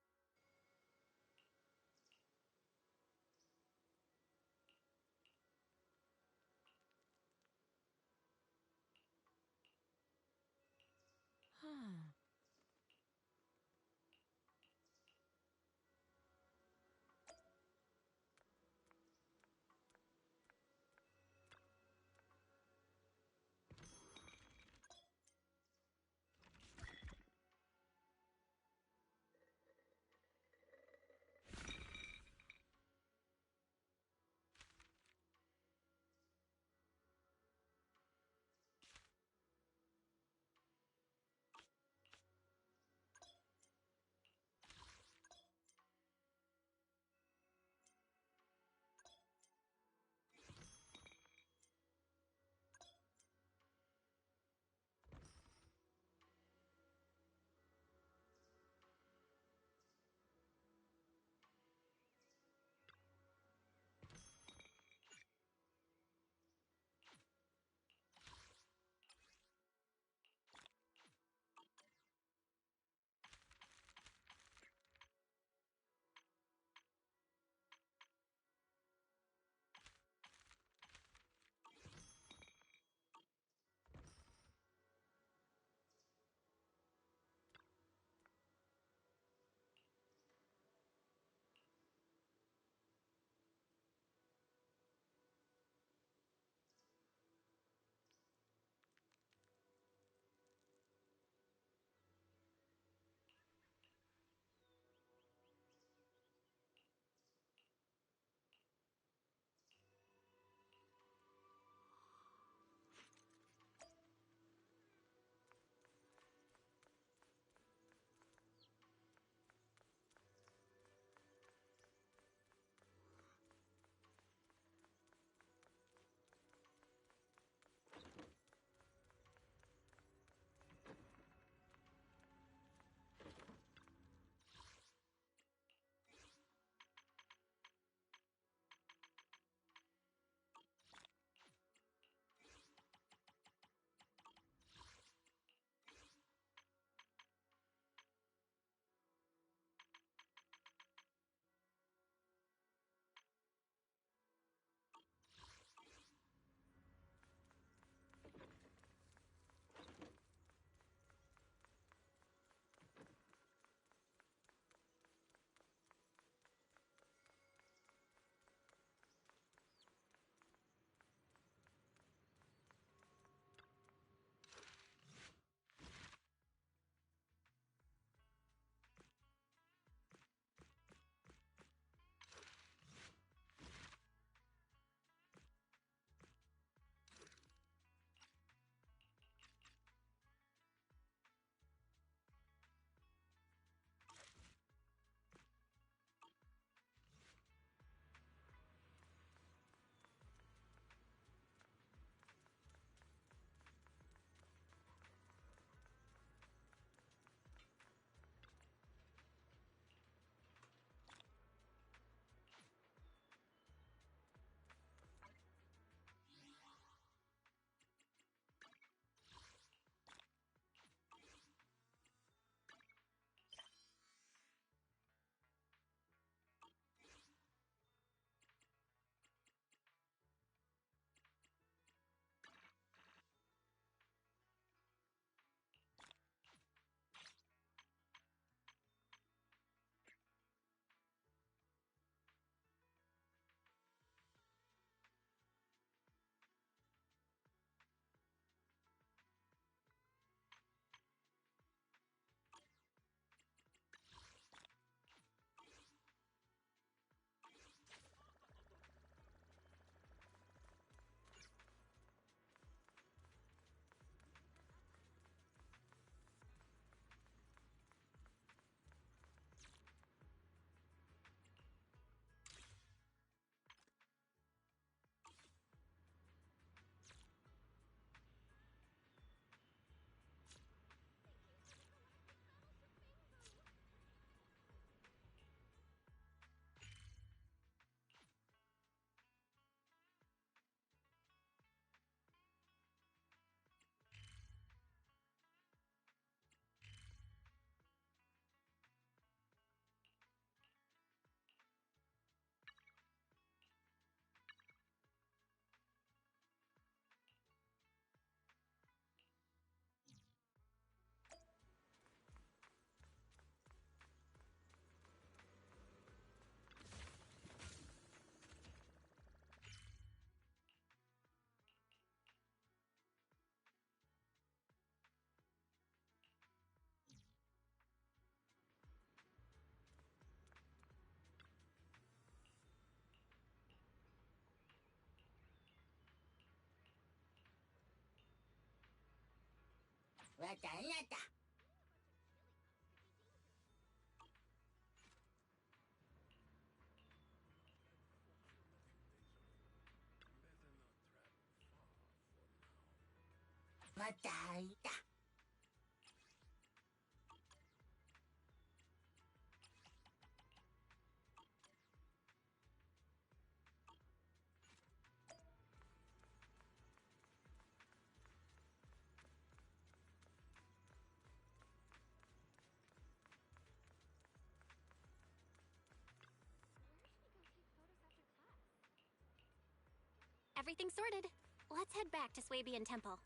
Everything sorted. Let's head back to Swabian Temple.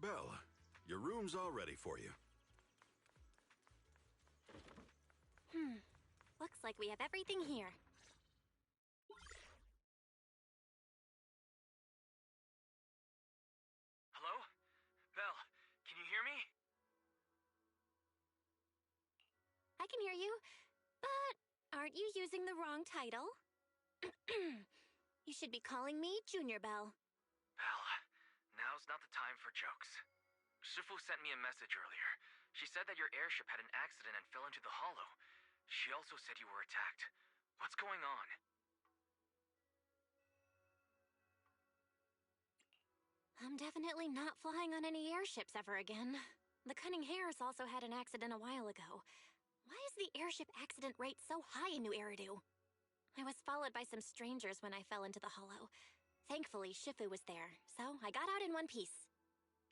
Belle, your room's all ready for you. Looks like we have everything here. Hello? Belle, can you hear me? I can hear you, but aren't you using the wrong title? You should be calling me Junior Belle. Belle, now's not the time for jokes. Shifu sent me a message earlier. She said that your airship had an accident and fell into the hollow. She also said you were attacked. What's going on? I'm definitely not flying on any airships ever again. The Cunning Hares also had an accident a while ago. Why is the airship accident rate so high in New Eridu? I was followed by some strangers when I fell into the hollow. Thankfully, Shifu was there, so I got out in one piece.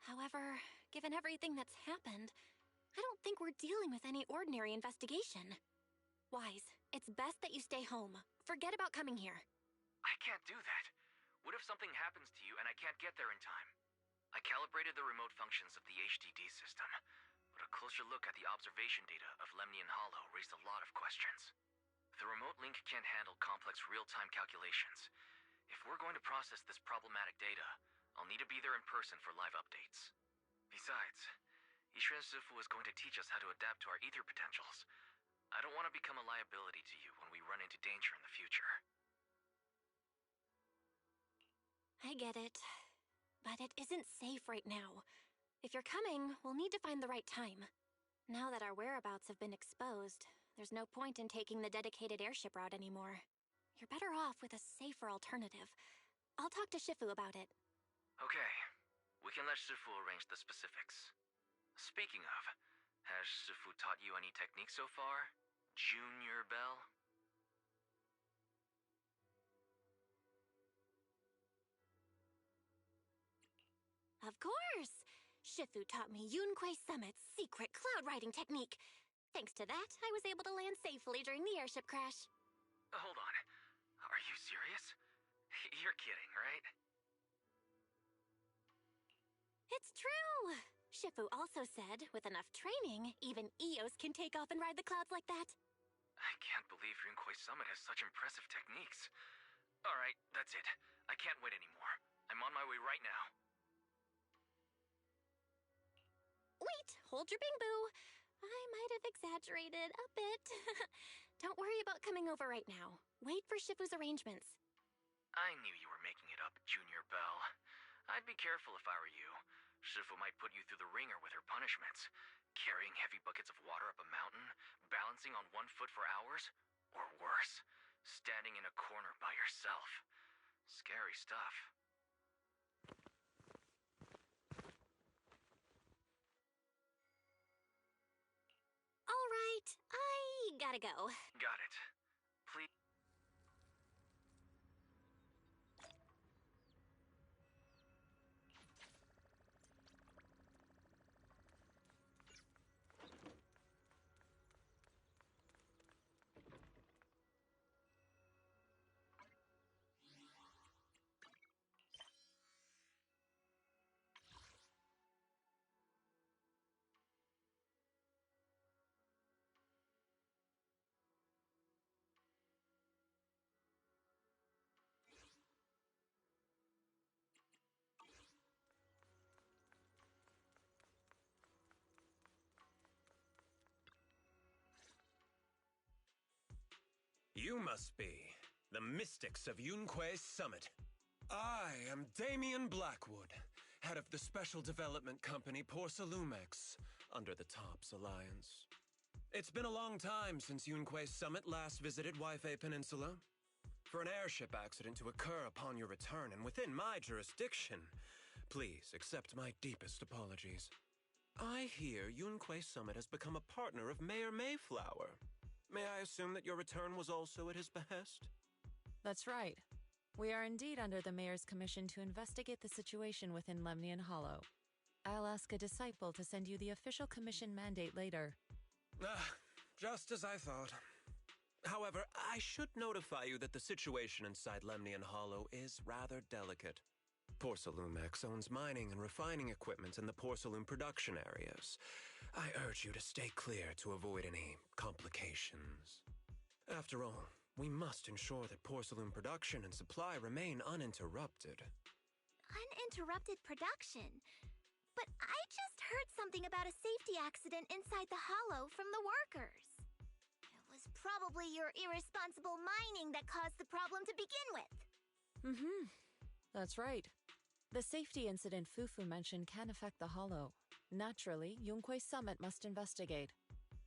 However, given everything that's happened, I don't think we're dealing with any ordinary investigation. Wise, it's best that you stay home. Forget about coming here. I can't do that. What if something happens to you and I can't get there in time? I calibrated the remote functions of the HDD system, but a closer look at the observation data of Lemnian Hollow raised a lot of questions. The remote link can't handle complex real-time calculations. If we're going to process this problematic data, I'll need to be there in person for live updates. Besides, Ishren Sifu is going to teach us how to adapt to our ether potentials. I don't want to become a liability to you when we run into danger in the future. I get it. But it isn't safe right now. If you're coming, we'll need to find the right time. Now that our whereabouts have been exposed, there's no point in taking the dedicated airship route anymore. You're better off with a safer alternative. I'll talk to Shifu about it. Okay. We can let Shifu arrange the specifics. Speaking of, has Shifu taught you any techniques so far? Junior Belle? Of course! Shifu taught me Yunquei Summit's secret cloud riding technique. Thanks to that, I was able to land safely during the airship crash. Hold on. Are you serious? You're kidding, right? It's true! Shifu also said, with enough training, even Eos can take off and ride the clouds like that. I can't believe Yunquei Summit has such impressive techniques. Alright, that's it. I can't wait anymore. I'm on my way right now. Wait, hold your bing boo. I might have exaggerated a bit. Don't worry about coming over right now. Wait for Shifu's arrangements. I knew you were making it up, Junior Belle. I'd be careful if I were you. Shifu might put you through the ringer with her punishments. Carrying heavy buckets of water up a mountain, balancing on 1 foot for hours, or worse, standing in a corner by yourself. Scary stuff. All right, I gotta go. Got it. Please. You must be the mystics of Yunque's summit. I am Damien Blackwood, head of the Special Development Company Porcelumex, under the TOPS Alliance. It's been a long time since Yunque's summit last visited Waifei Peninsula. For an airship accident to occur upon your return and within my jurisdiction, please accept my deepest apologies. I hear Yunque's summit has become a partner of Mayor Mayflower. May I assume that your return was also at his behest? That's right. We are indeed under the Mayor's commission to investigate the situation within Lemnian Hollow. I'll ask a disciple to send you the official commission mandate later. Just as I thought. However, I should notify you that the situation inside Lemnian Hollow is rather delicate. Porcelumex owns mining and refining equipment in the porcelain production areas. I urge you to stay clear to avoid any complications. After all, we must ensure that porcelain production and supply remain uninterrupted. Uninterrupted production? But I just heard something about a safety accident inside the hollow from the workers. It was probably your irresponsible mining that caused the problem to begin with. That's right. The safety incident Fufu mentioned can affect the hollow. Naturally, Yunque's summit must investigate.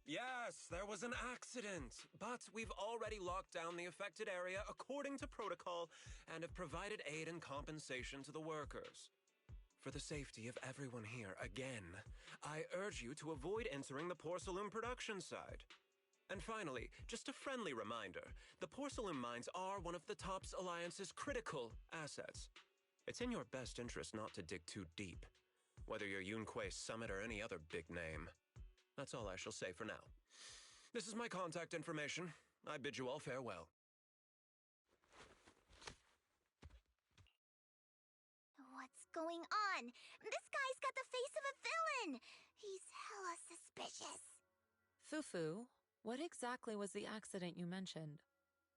Yes, there was an accident, but we've already locked down the affected area according to protocol and have provided aid and compensation to the workers. For the safety of everyone here, again, I urge you to avoid entering the porcelain production side. And finally, just a friendly reminder, the porcelain mines are one of the TOPS Alliance's critical assets. It's in your best interest not to dig too deep, whether you're Yunque's summit or any other big name. That's all I shall say for now. This is my contact information. I bid you all farewell. What's going on? This guy's got the face of a villain! He's hella suspicious. Fufu, what exactly was the accident you mentioned?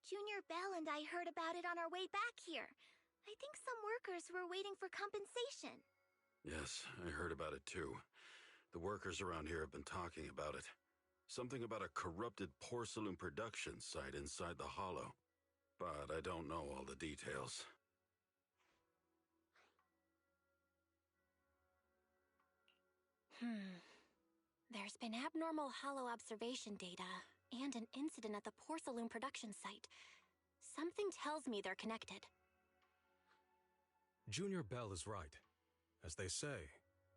Junior Belle and I heard about it on our way back here. I think some workers were waiting for compensation. Yes, I heard about it too. The workers around here have been talking about it. Something about a corrupted porcelain production site inside the hollow. But I don't know all the details. There's been abnormal hollow observation data and an incident at the porcelain production site. Something tells me they're connected. Junior Bell is right. As they say,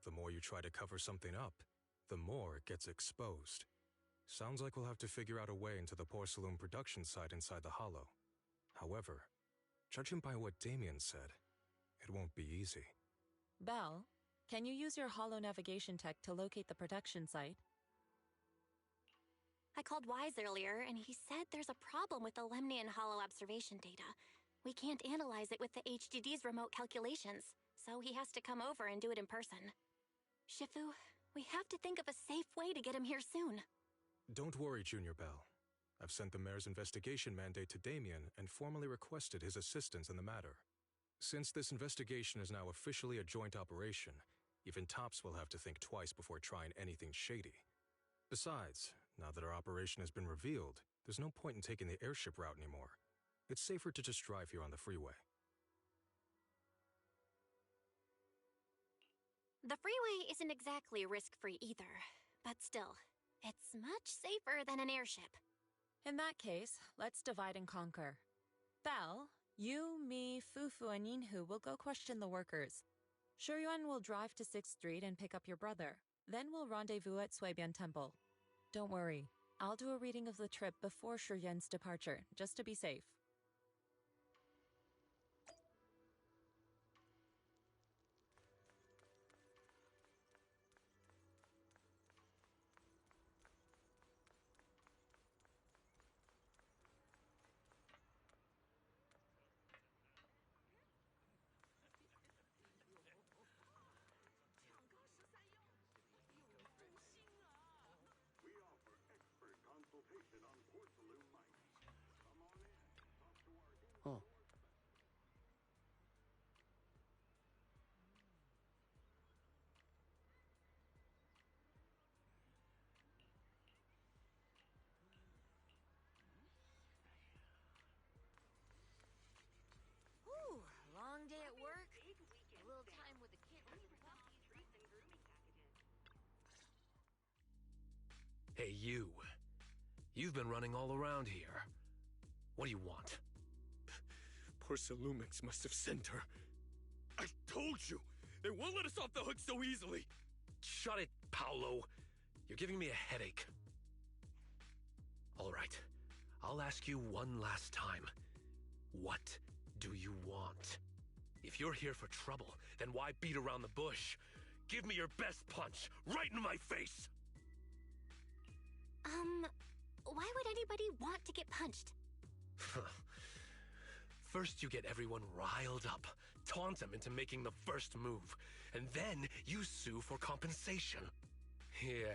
the more you try to cover something up, the more it gets exposed. Sounds like we'll have to figure out a way into the porcelain production site inside the hollow. However, judging by what Damien said, it won't be easy. Belle, can you use your hollow navigation tech to locate the production site? I called Wise earlier, and he said there's a problem with the Lemnian Hollow observation data. We can't analyze it with the HDD's remote calculations, so he has to come over and do it in person. Shifu, we have to think of a safe way to get him here soon. Don't worry, Junior Bell. I've sent the mayor's investigation mandate to Damien and formally requested his assistance in the matter. Since this investigation is now officially a joint operation, even TOPS will have to think twice before trying anything shady. Besides, now that our operation has been revealed, there's no point in taking the airship route anymore. It's safer to just drive here on the freeway. The freeway isn't exactly risk-free either, but still, it's much safer than an airship. In that case, let's divide and conquer. Belle, you, me, Fufu, and Yinhu will go question the workers. Shuyuan will drive to 6th Street and pick up your brother. Then we'll rendezvous at Suibian Temple. Don't worry, I'll do a reading of the trip before Shuyuan's departure, just to be safe. Hey, you. You've been running all around here. What do you want? Porcelumix must have sent her. I told you! They won't let us off the hook so easily! Shut it, Paolo. You're giving me a headache. All right. I'll ask you one last time. What do you want? If you're here for trouble, then why beat around the bush? Give me your best punch, right in my face! Why would anybody want to get punched? First you get everyone riled up, taunt them into making the first move, and then you sue for compensation. Yeah,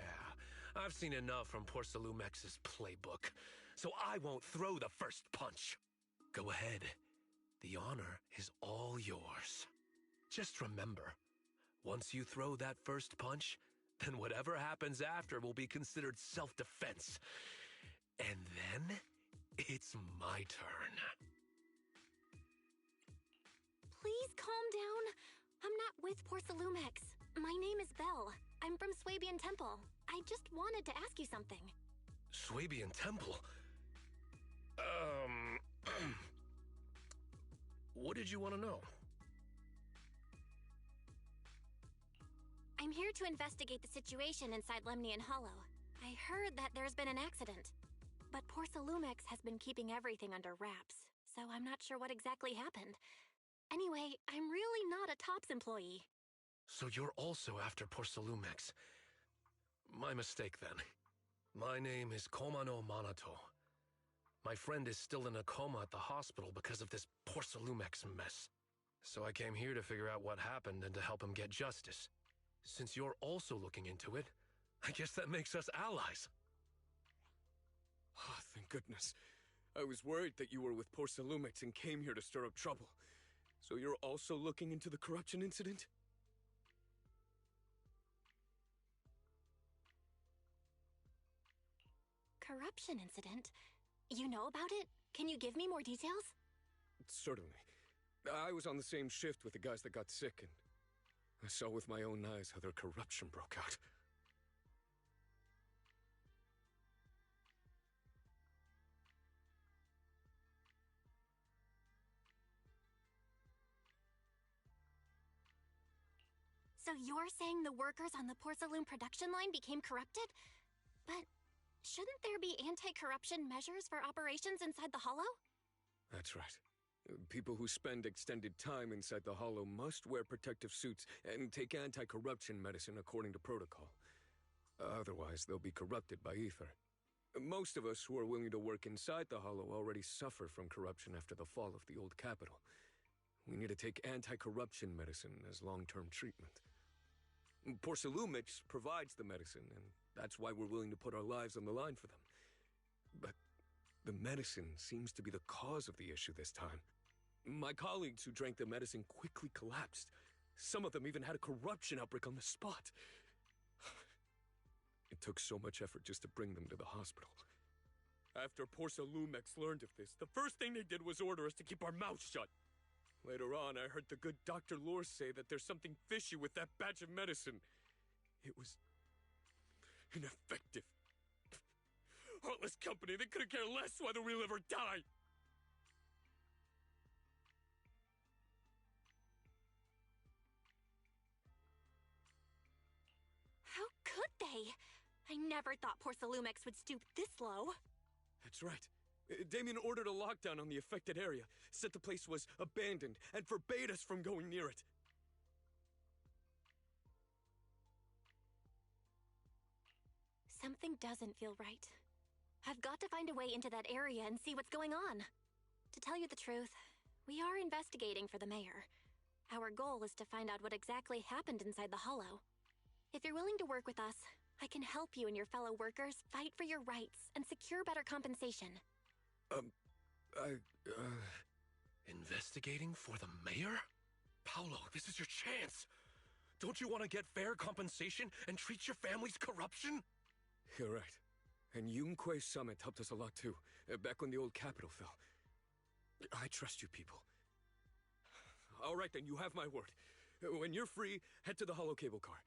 I've seen enough from Porcelumex's playbook, so I won't throw the first punch. Go ahead. The honor is all yours. Just remember, once you throw that first punch, then whatever happens after will be considered self-defense. And then, it's my turn. Please calm down. I'm not with Porcelumex. My name is Belle. I'm from Swabian Temple. I just wanted to ask you something. Swabian Temple? What did you want to know? I'm here to investigate the situation inside Lemnian Hollow. I heard that there's been an accident. But Porcelumex has been keeping everything under wraps, so I'm not sure what exactly happened. Anyway, I'm really not a TOPS employee. So you're also after Porcelumex. My mistake, then. My name is Komano Manato. My friend is still in a coma at the hospital because of this Porcelumex mess. So I came here to figure out what happened and to help him get justice. Since you're also looking into it, I guess that makes us allies. Oh, thank goodness. I was worried that you were with Porcelumix and came here to stir up trouble. So you're also looking into the corruption incident? Corruption incident? You know about it? Can you give me more details? Certainly. I was on the same shift with the guys that got sick, and I saw with my own eyes how their corruption broke out. So you're saying the workers on the Porcelume production line became corrupted? But shouldn't there be anti-corruption measures for operations inside the Hollow? That's right. People who spend extended time inside the Hollow must wear protective suits and take anti-corruption medicine according to protocol. Otherwise, they'll be corrupted by ether. Most of us who are willing to work inside the Hollow already suffer from corruption after the fall of the old capital. We need to take anti-corruption medicine as long-term treatment. Porcelumix provides the medicine, and that's why we're willing to put our lives on the line for them. But the medicine seems to be the cause of the issue this time. My colleagues who drank the medicine quickly collapsed. Some of them even had a corruption outbreak on the spot. It took so much effort just to bring them to the hospital. After Porcelumix learned of this, the first thing they did was order us to keep our mouths shut. Later on, I heard the good Dr. Lore say that there's something fishy with that batch of medicine. It was ineffective. Heartless company, they couldn't care less whether we live or die. How could they? I never thought Porcelumix would stoop this low. That's right. Damien ordered a lockdown on the affected area, said the place was abandoned, and forbade us from going near it. Something doesn't feel right. I've got to find a way into that area and see what's going on. To tell you the truth, we are investigating for the mayor. Our goal is to find out what exactly happened inside the Hollow. If you're willing to work with us, I can help you and your fellow workers fight for your rights and secure better compensation. Investigating for the mayor? Paolo, this is your chance. Don't you want to get fair compensation and treat your family's corruption? You're right. And Yunque Summit helped us a lot too, back when the old capital fell. I trust you people. All right then, you have my word. When you're free, head to the Hollow cable car.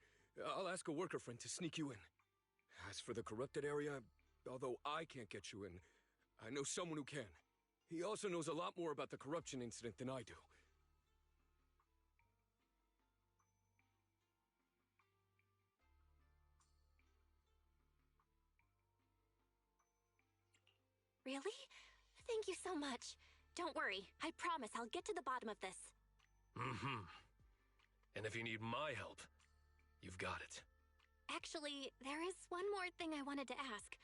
I'll ask a worker friend to sneak you in. As for the corrupted area, although I can't get you in, I know someone who can. He also knows a lot more about the corruption incident than I do. Really? Thank you so much. Don't worry, I promise I'll get to the bottom of this. Mm-hmm. And if you need my help, you've got it. Actually, there is one more thing I wanted to ask.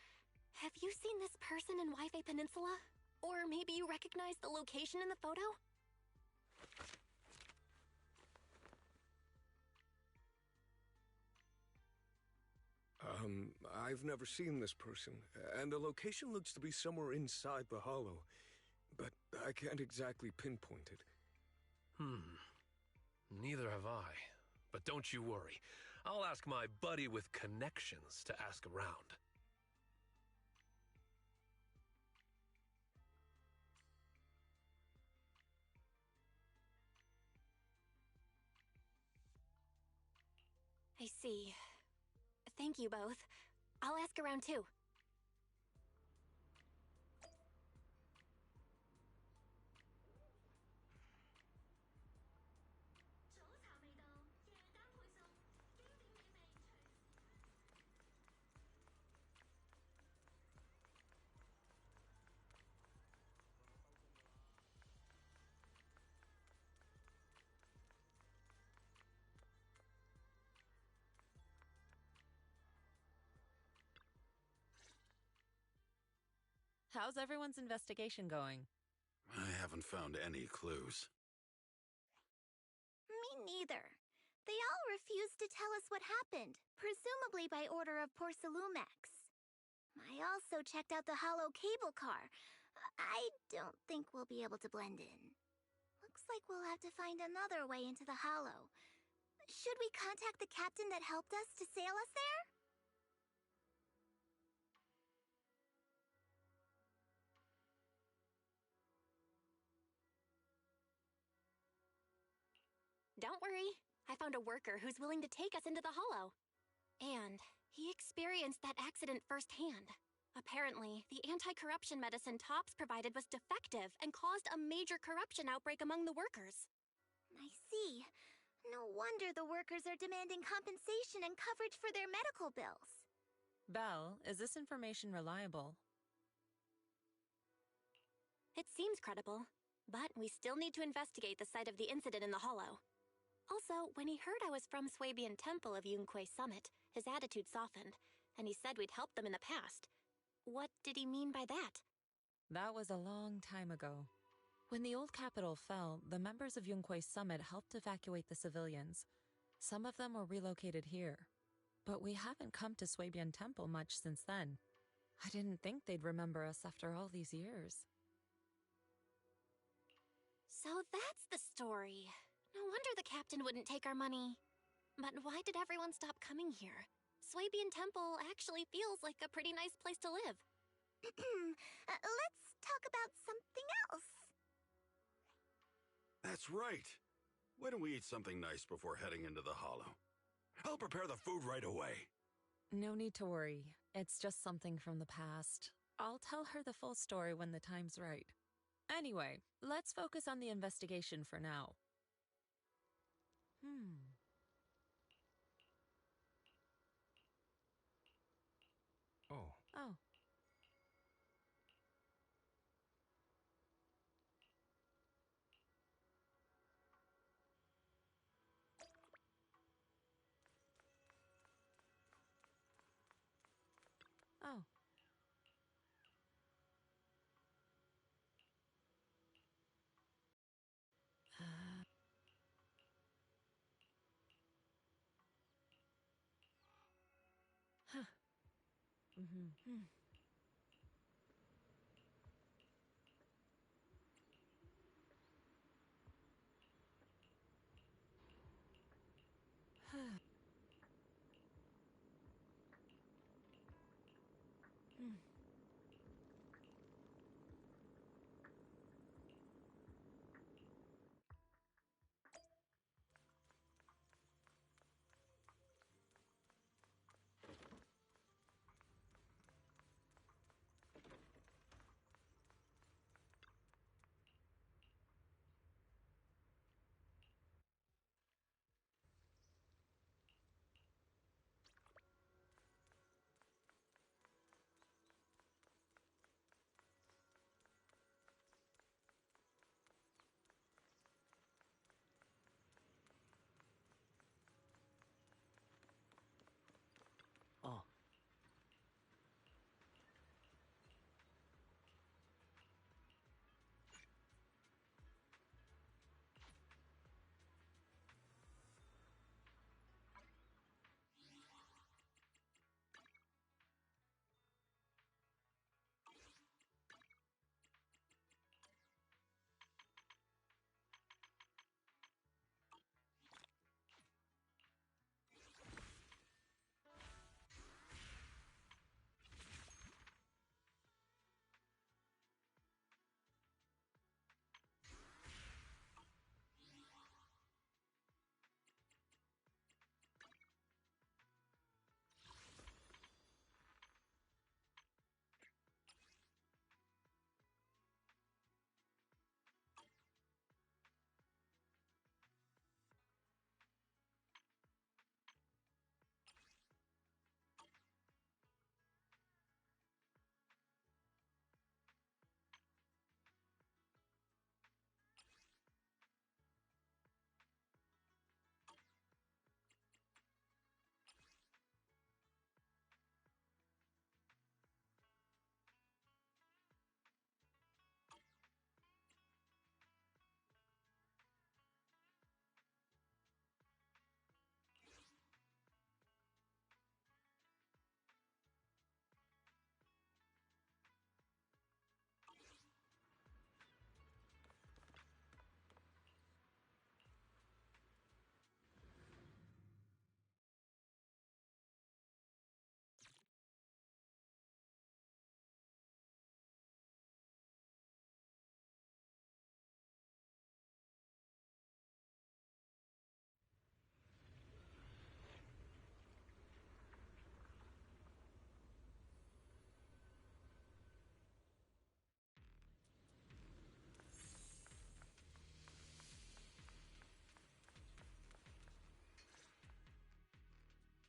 Have you seen this person in Wi-Fi Peninsula? Or maybe you recognize the location in the photo? I've never seen this person, and the location looks to be somewhere inside the hollow, but I can't exactly pinpoint it. Neither have I. But don't you worry. I'll ask my buddy with connections to ask around. I see. Thank you both. I'll ask around too. How's everyone's investigation going? I haven't found any clues. Me neither. They all refused to tell us what happened, presumably by order of Porcelumex. I also checked out the hollow cable car. I don't think we'll be able to blend in. Looks like we'll have to find another way into the hollow. Should we contact the captain that helped us to sail us there? Don't worry. I found a worker who's willing to take us into the hollow. And he experienced that accident firsthand. Apparently, the anti-corruption medicine Tops provided was defective and caused a major corruption outbreak among the workers. I see. No wonder the workers are demanding compensation and coverage for their medical bills. Belle, is this information reliable? It seems credible, but we still need to investigate the site of the incident in the hollow. Also, when he heard I was from Swabian Temple of Yunquay Summit, his attitude softened, and he said we'd helped them in the past. What did he mean by that? That was a long time ago. When the old capital fell, the members of Yunquay Summit helped evacuate the civilians. Some of them were relocated here. But we haven't come to Swabian Temple much since then. I didn't think they'd remember us after all these years. So that's the story. No wonder the captain wouldn't take our money. But why did everyone stop coming here? Swabian Temple actually feels like a pretty nice place to live. Let's talk about something else. That's right. Why don't we eat something nice before heading into the hollow? I'll prepare the food right away. No need to worry. It's just something from the past. I'll tell her the full story when the time's right. Anyway, let's focus on the investigation for now. Oh. Oh. Oh. Huh. Mm-hmm.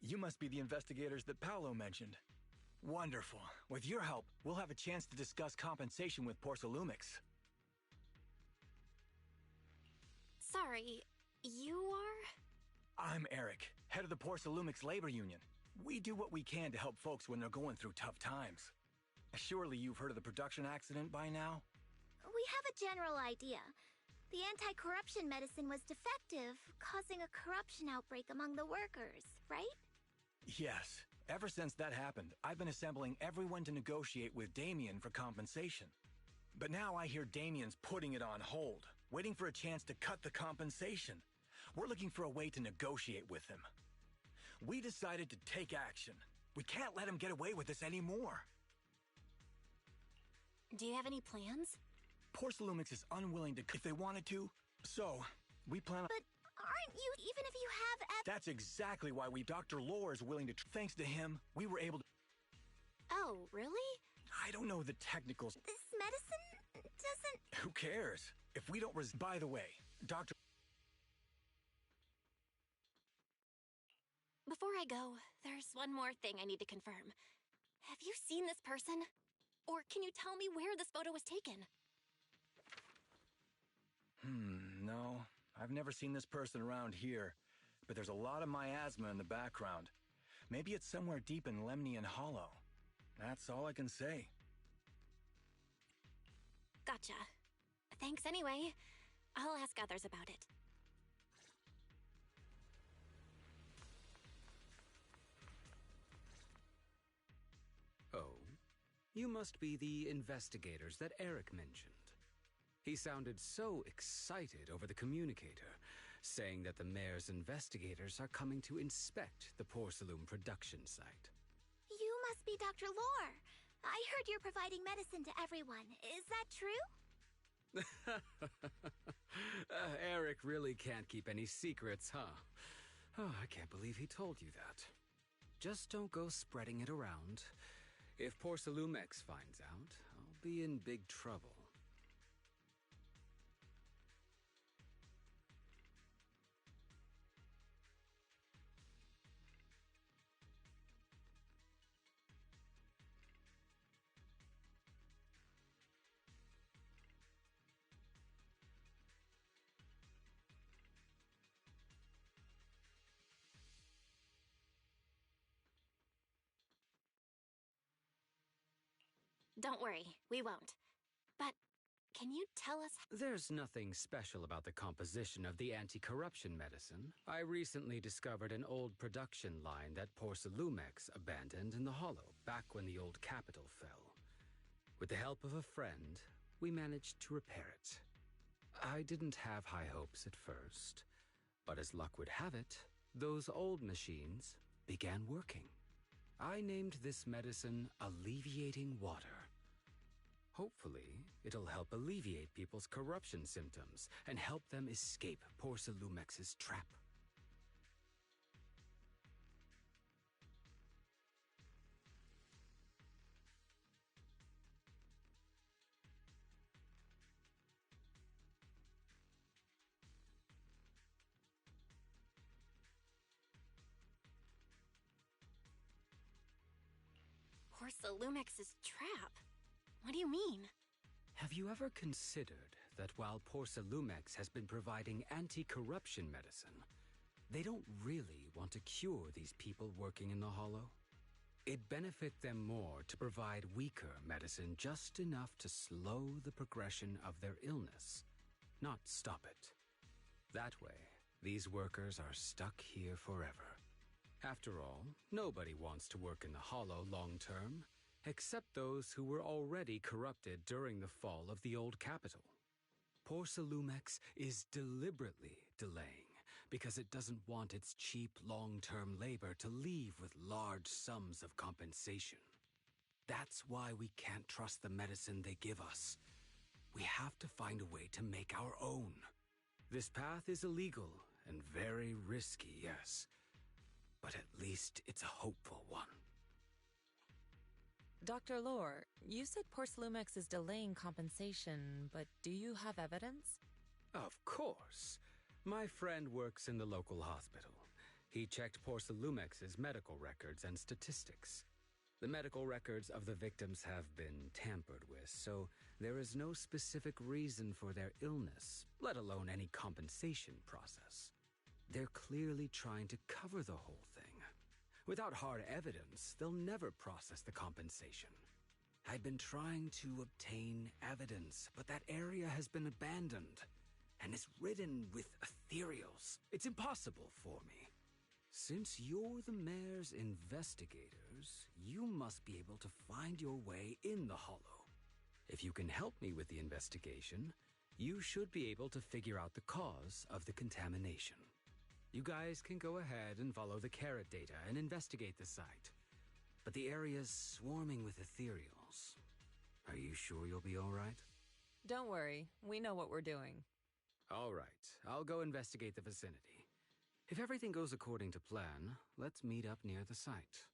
You must be the investigators that Paolo mentioned. Wonderful. With your help, we'll have a chance to discuss compensation with Porcelumix. Sorry, you are? I'm Eric, head of the Porcelumix Labor Union. We do what we can to help folks when they're going through tough times. Surely you've heard of the production accident by now? We have a general idea. The anti-corruption medicine was defective, causing a corruption outbreak among the workers, right? Yes. Ever since that happened, I've been assembling everyone to negotiate with Damien for compensation. But now I hear Damien's putting it on hold, waiting for a chance to cut the compensation. We're looking for a way to negotiate with him. We decided to take action. We can't let him get away with this anymore. Do you have any plans? Porcelumix is unwilling to if they wanted to, so we plan on— But aren't you, even if you have That's exactly why Dr. Lore is willing to— Thanks to him, we were able to— Oh, really? I don't know the technicals. This medicine doesn't— Who cares? If we don't By the way, Dr. Before I go, there's one more thing I need to confirm. Have you seen this person? Or can you tell me where this photo was taken? No. I've never seen this person around here, but there's a lot of miasma in the background. Maybe it's somewhere deep in Lemnian Hollow. That's all I can say. Gotcha. Thanks anyway. I'll ask others about it. Oh, you must be the investigators that Eric mentioned. He sounded so excited over the communicator, saying that the mayor's investigators are coming to inspect the Porcelain production site. You must be Dr. Lore. I heard you're providing medicine to everyone. Is that true? Eric really can't keep any secrets, huh? Oh, I can't believe he told you that. Just don't go spreading it around. If Porcelumix finds out, I'll be in big trouble. Don't worry, we won't. But can you tell us— There's nothing special about the composition of the anti-corruption medicine. I recently discovered an old production line that Porcelumix abandoned in the Hollow back when the old capital fell. With the help of a friend, we managed to repair it. I didn't have high hopes at first, but as luck would have it, those old machines began working. I named this medicine Alleviating Water. Hopefully, it'll help alleviate people's corruption symptoms and help them escape Porcelumix's trap. Porcelumix's trap? What do you mean? Have you ever considered that while Porcelumix has been providing anti-corruption medicine, they don't really want to cure these people working in the Hollow? It'd benefit them more to provide weaker medicine just enough to slow the progression of their illness, not stop it. That way, these workers are stuck here forever. After all, nobody wants to work in the Hollow long term, except those who were already corrupted during the fall of the old capital. Porcelumix is deliberately delaying because it doesn't want its cheap long-term labor to leave with large sums of compensation. That's why we can't trust the medicine they give us. We have to find a way to make our own. This path is illegal and very risky, yes, but at least it's a hopeful one. Dr. Lore, you said Porcelumix is delaying compensation, but do you have evidence? Of course. My friend works in the local hospital. He checked Porcelumex's medical records and statistics. The medical records of the victims have been tampered with, so there is no specific reason for their illness, let alone any compensation process. They're clearly trying to cover the whole thing. Without hard evidence, they'll never process the compensation. I've been trying to obtain evidence, but that area has been abandoned and is ridden with ethereals. It's impossible for me. Since you're the mayor's investigators, you must be able to find your way in the Hollow. If you can help me with the investigation, you should be able to figure out the cause of the contamination. You guys can go ahead and follow the carrot data and investigate the site. But the area's swarming with ethereals. Are you sure you'll be all right? Don't worry, we know what we're doing. All right, I'll go investigate the vicinity. If everything goes according to plan, let's meet up near the site.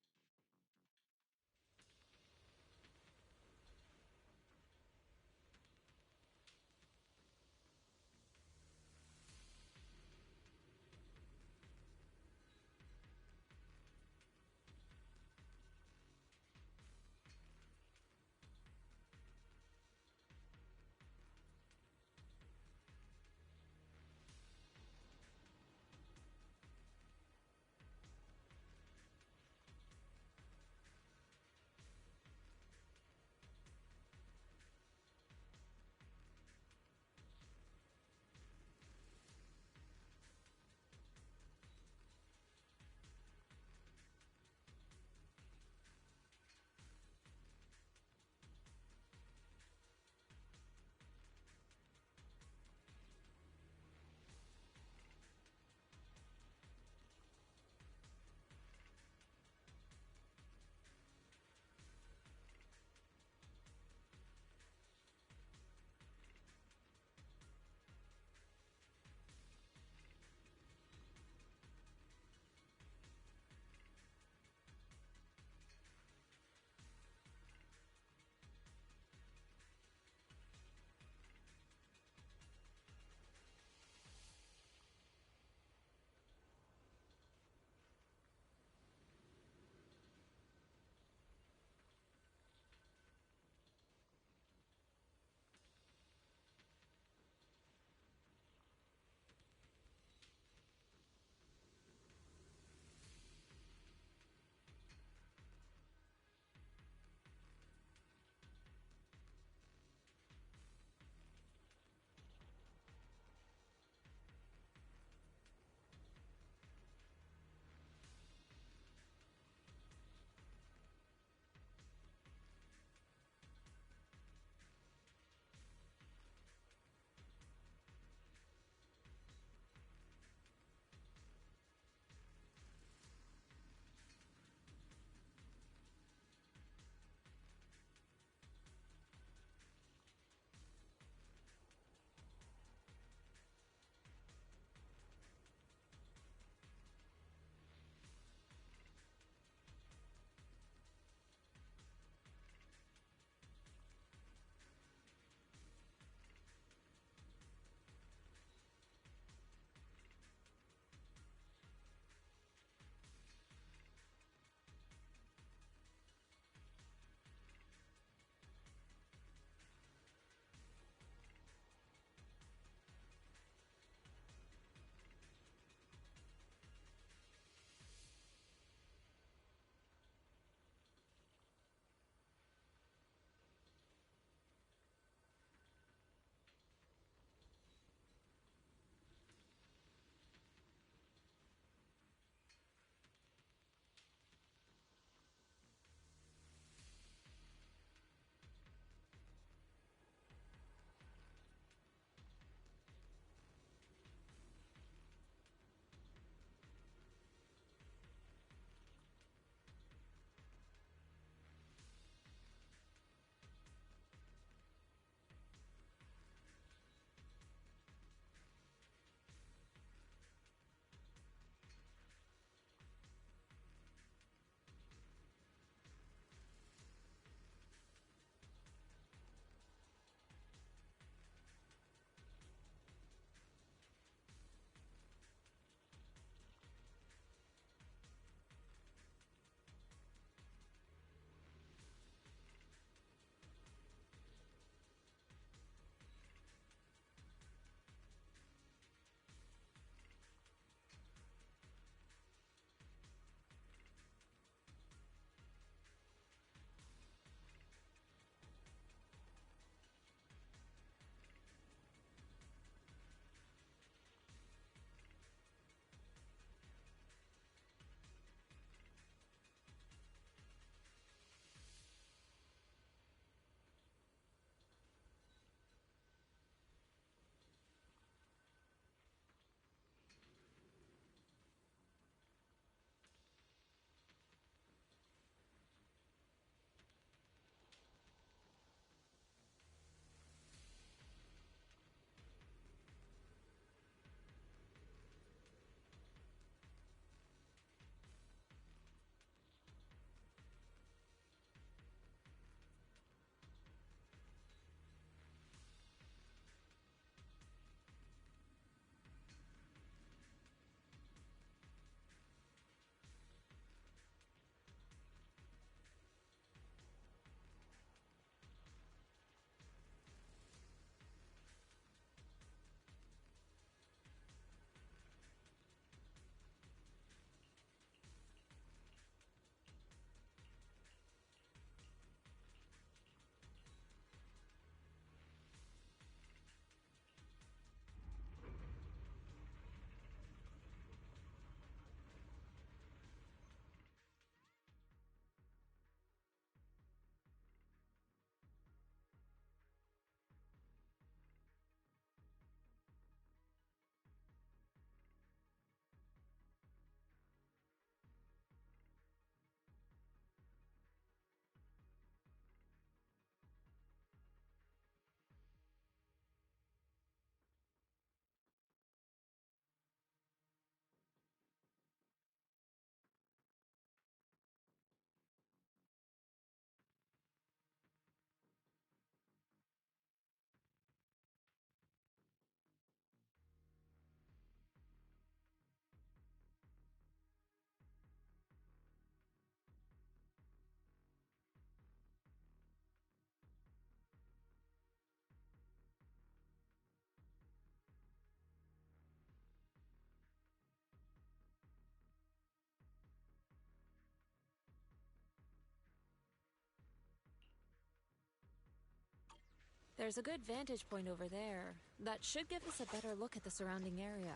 There's a good vantage point over there. That should give us a better look at the surrounding area.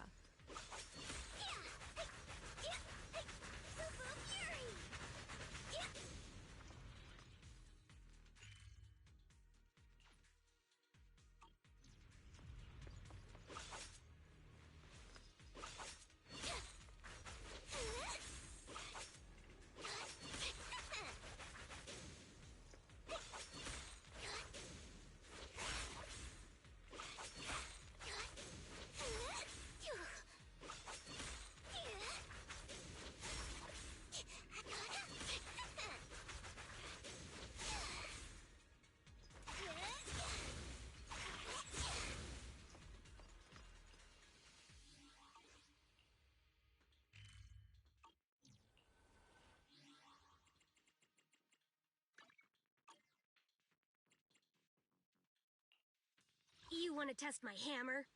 You want to test my hammer?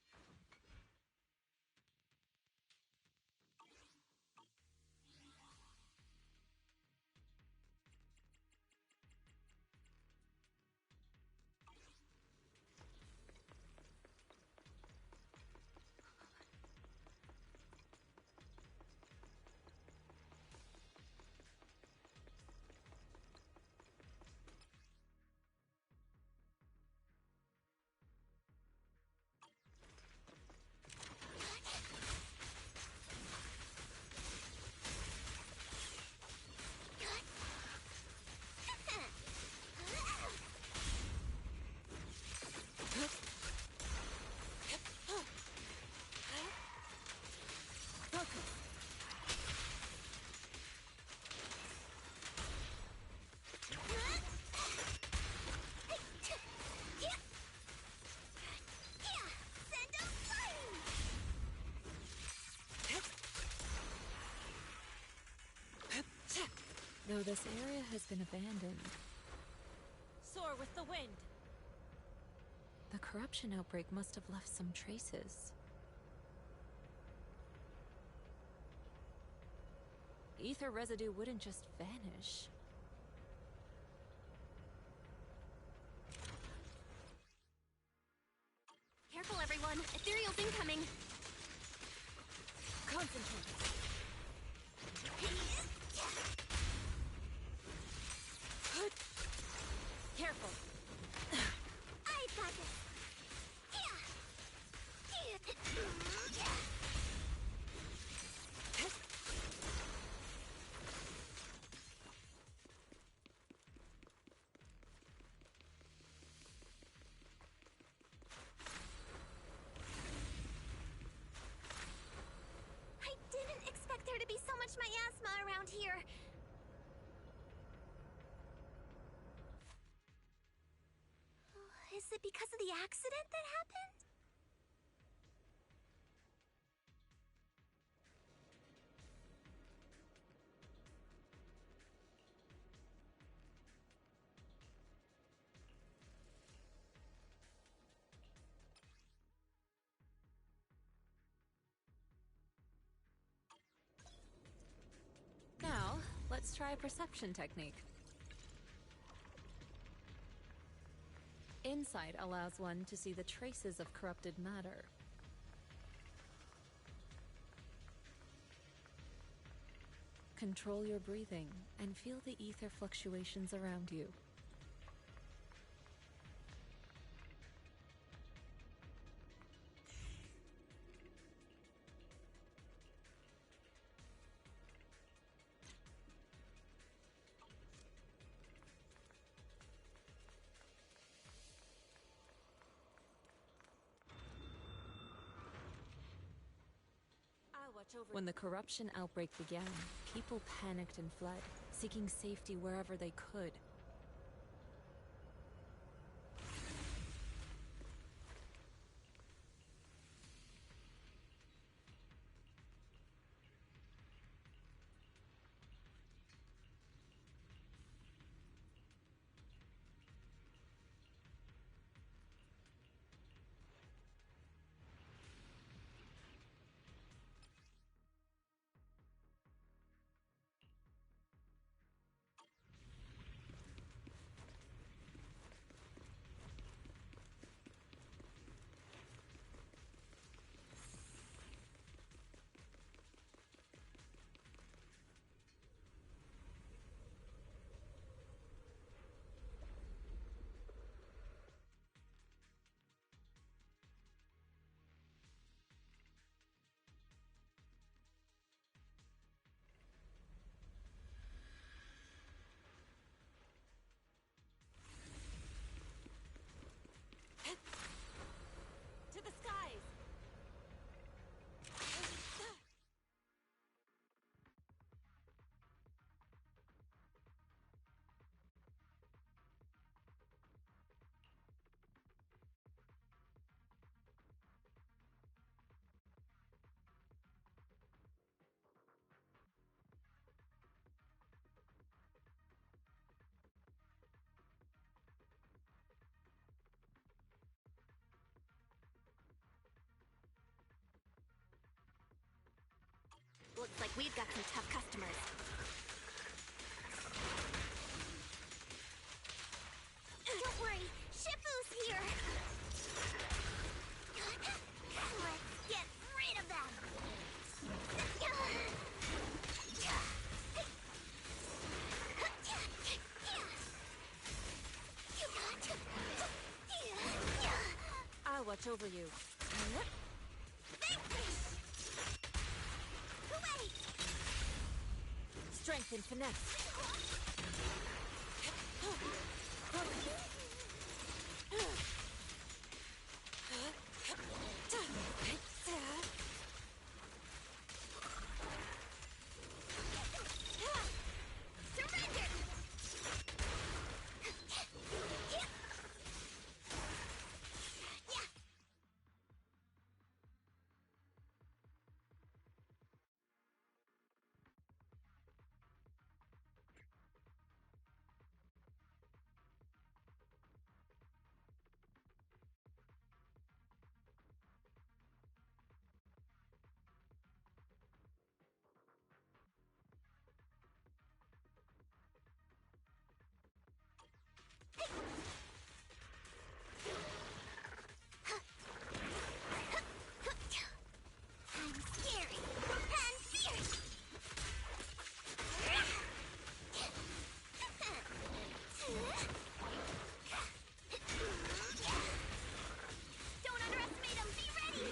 Though this area has been abandoned, Soar with the wind. the corruption outbreak must have left some traces. Ether residue wouldn't just vanish. Careful, everyone. Ethereal's incoming. Concentrate. Careful. I've got this. I didn't expect there to be so much miasma around here. Is it because of the accident that happened? Now, let's try a perception technique. Insight allows one to see the traces of corrupted matter. Control your breathing and feel the ether fluctuations around you. When the corruption outbreak began, people panicked and fled, seeking safety wherever they could. We've got some tough customers. Don't worry, Shifu's here! Let's get rid of them! I'll watch over you. Strength and finesse. I'm scary and fierce! Don't underestimate him! Be ready!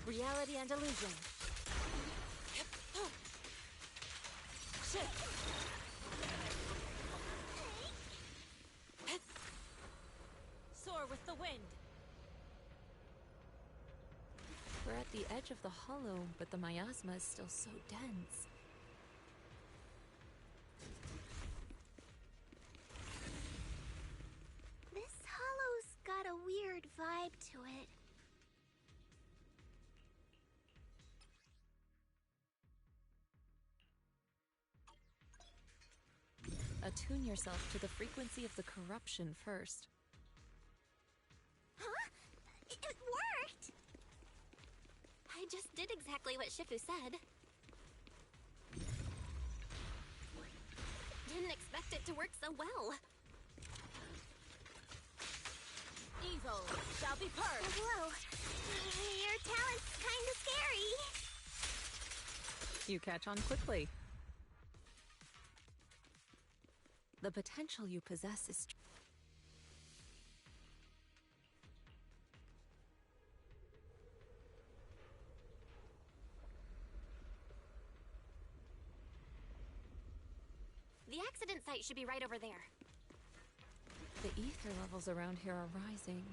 Reality and illusion. Shift. Soar with the wind. We're at the edge of the hollow, but the miasma is still so dense. This hollow's got a weird vibe to it. Attune yourself to the frequency of the corruption first. Huh? It worked! I just did exactly what Shifu said. Didn't expect it to work so well. Evil shall be purged. Whoa. Your talent's kinda scary. You catch on quickly. The potential you possess is The accident site should be right over there. the ether levels around here are rising.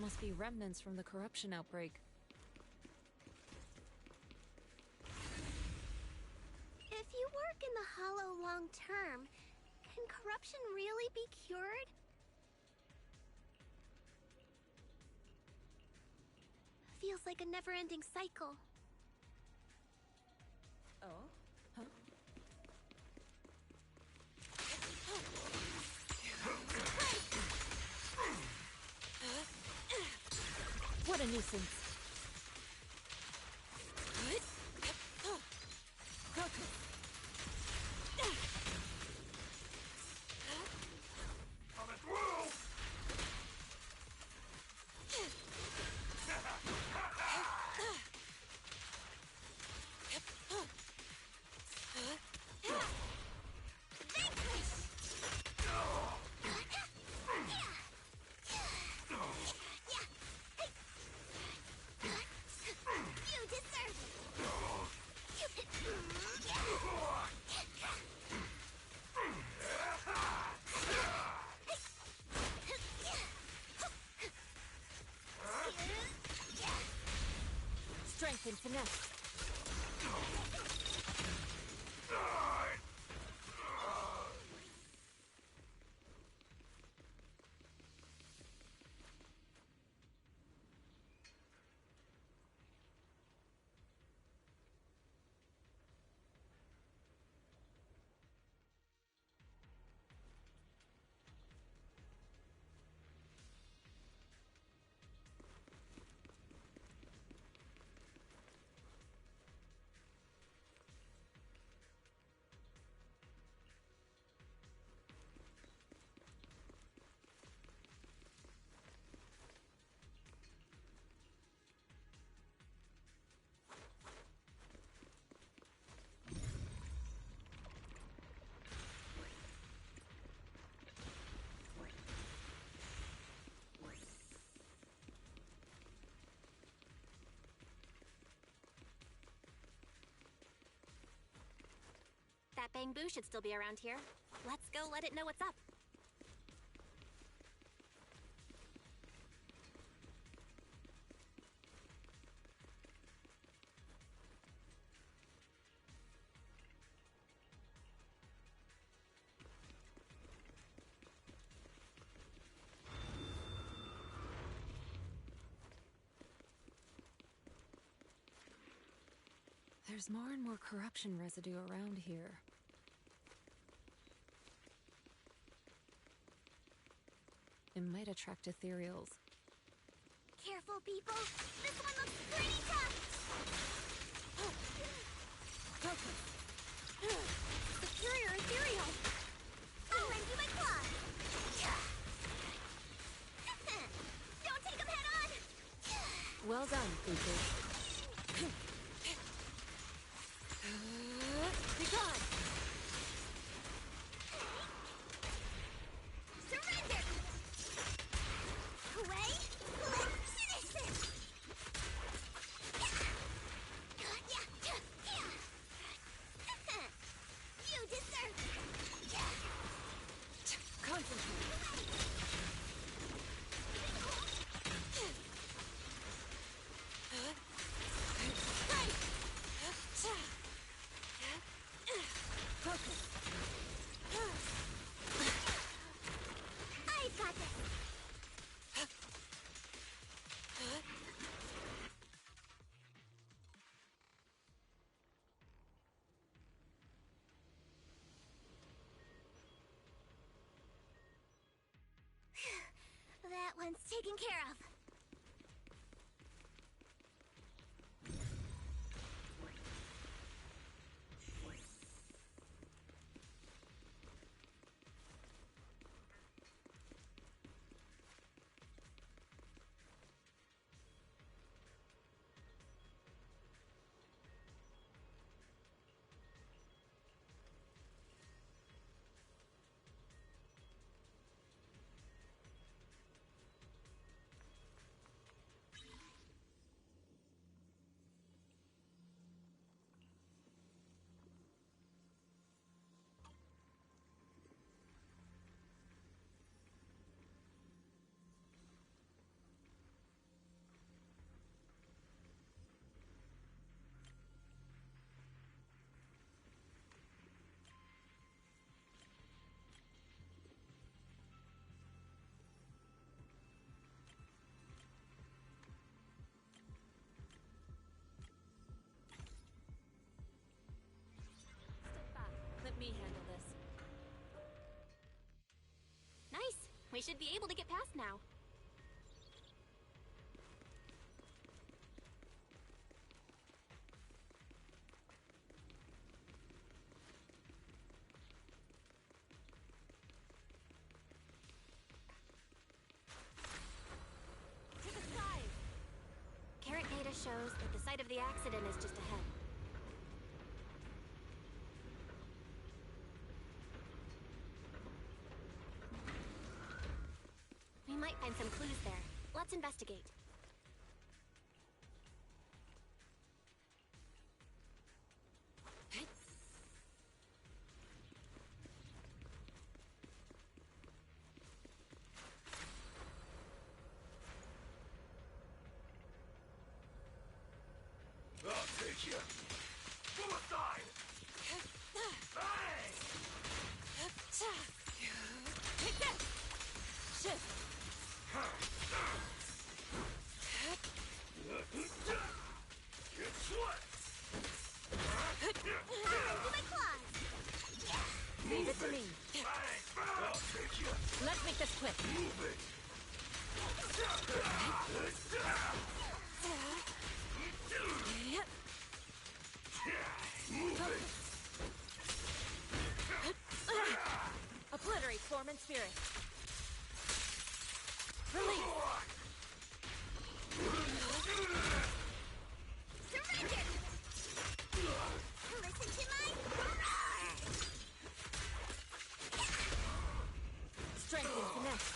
Must be remnants from the corruption outbreak. If you work in the hollow long term, can corruption really be cured? Feels like a never-ending cycle. Oh? Huh? What a nuisance. finesse. That bamboo should still be around here. Let's go let it know what's up. There's more and more corruption residue around here. It might attract ethereals. Careful, people. This one looks pretty tough. Superior ethereal. I'll lend you my claw. Don't take him head on. Well done, Fufu. Be gone! Surrender! Away! Let's finish this! You deserve it! Concentrate! Focus! I've got this! That one's taken care of. Step back. Let me handle this. Nice. We should be able to get past now. To the side! Carrot data shows that the site of the accident is just ahead. We might find some clues there. Let's investigate. Move aside! Bang! Take this! Shift! Leave it to me. Let's make this quick. Obliterate form and spirit. Release. Surrender! Listen to my roar! Strength and finesse.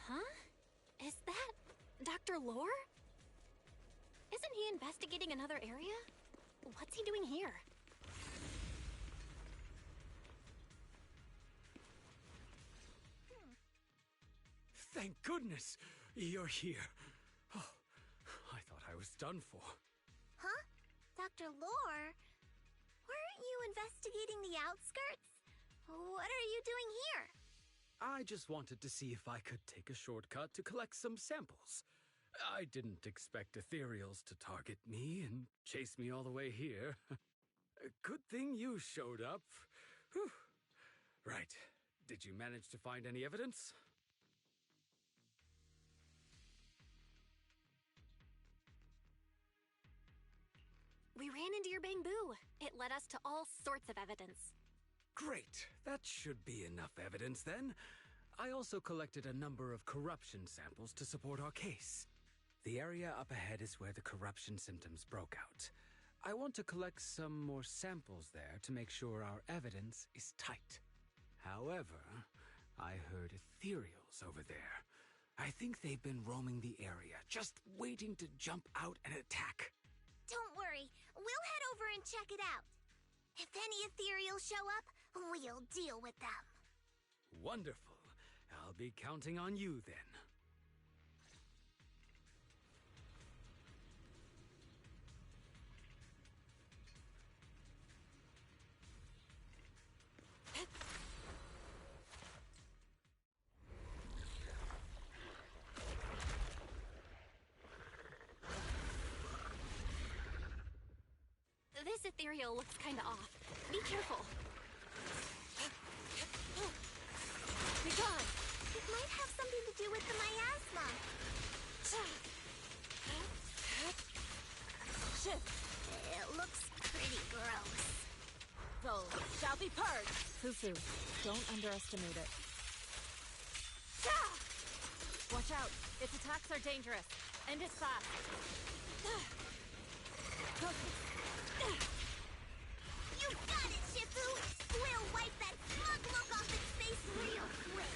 Huh? Is that Dr. Lore? Isn't he investigating another area? What's he doing here? Thank goodness you're here. Oh, I thought I was done for. Huh? Dr. Lore? Weren't you investigating the outskirts? What are you doing here? I just wanted to see if I could take a shortcut to collect some samples. I didn't expect ethereals to target me and chase me all the way here. Good thing you showed up. Whew. Right. Did you manage to find any evidence? We ran into your bamboo. It led us to all sorts of evidence. Great. That should be enough evidence then. I also collected a number of corruption samples to support our case. The area up ahead is where the corruption symptoms broke out. I want to collect some more samples there to make sure our evidence is tight. However, I heard ethereals over there. I think they've been roaming the area, just waiting to jump out and attack. Don't worry, we'll head over and check it out. If any ethereals show up, we'll deal with them. Wonderful. I'll be counting on you then. This ethereal looks kinda off. Be careful. Be gone. It might have something to do with the miasma. Shift. It looks pretty gross. Foe shall be purged. Fufu, don't underestimate it. Watch out. Its attacks are dangerous. End it fast. You got it, Shifu! We'll wipe that smug look off its face real quick.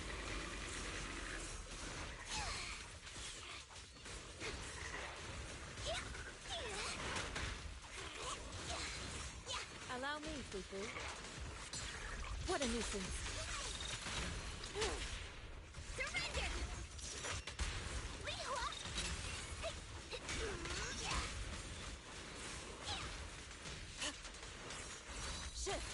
Allow me, Fufu. What a nuisance. Surrender! Shift.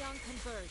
beyond converge.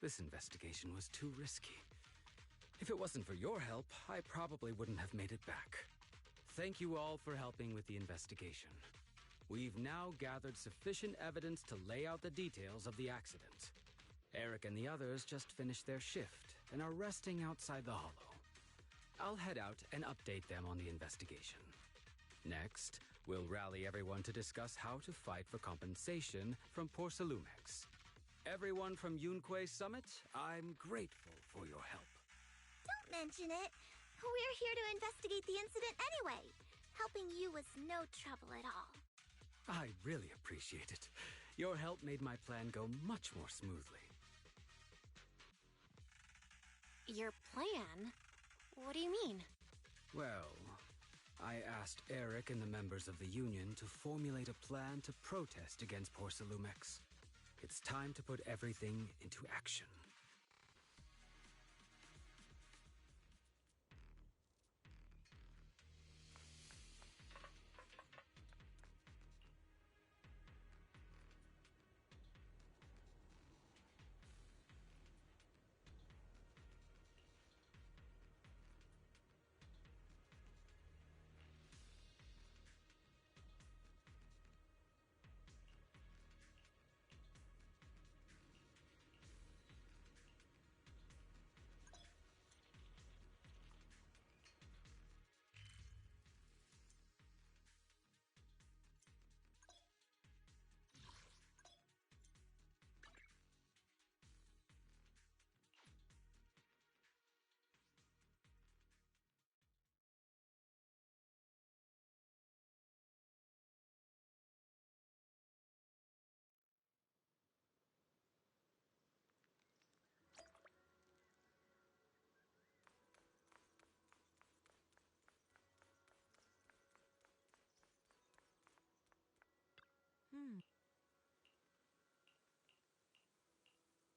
This investigation was too risky. If it wasn't for your help, I probably wouldn't have made it back. Thank you all for helping with the investigation. We've now gathered sufficient evidence to lay out the details of the accident. Eric and the others just finished their shift and are resting outside the hollow. I'll head out and update them on the investigation. Next, we'll rally everyone to discuss how to fight for compensation from Porcelumex. Everyone from Yunquay Summit, I'm grateful for your help. Don't mention it. We're here to investigate the incident anyway. Helping you was no trouble at all. I really appreciate it. Your help made my plan go much more smoothly. Your plan? What do you mean? Well, I asked Eric and the members of the Union to formulate a plan to protest against Porcelumex. It's time to put everything into action.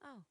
Oh.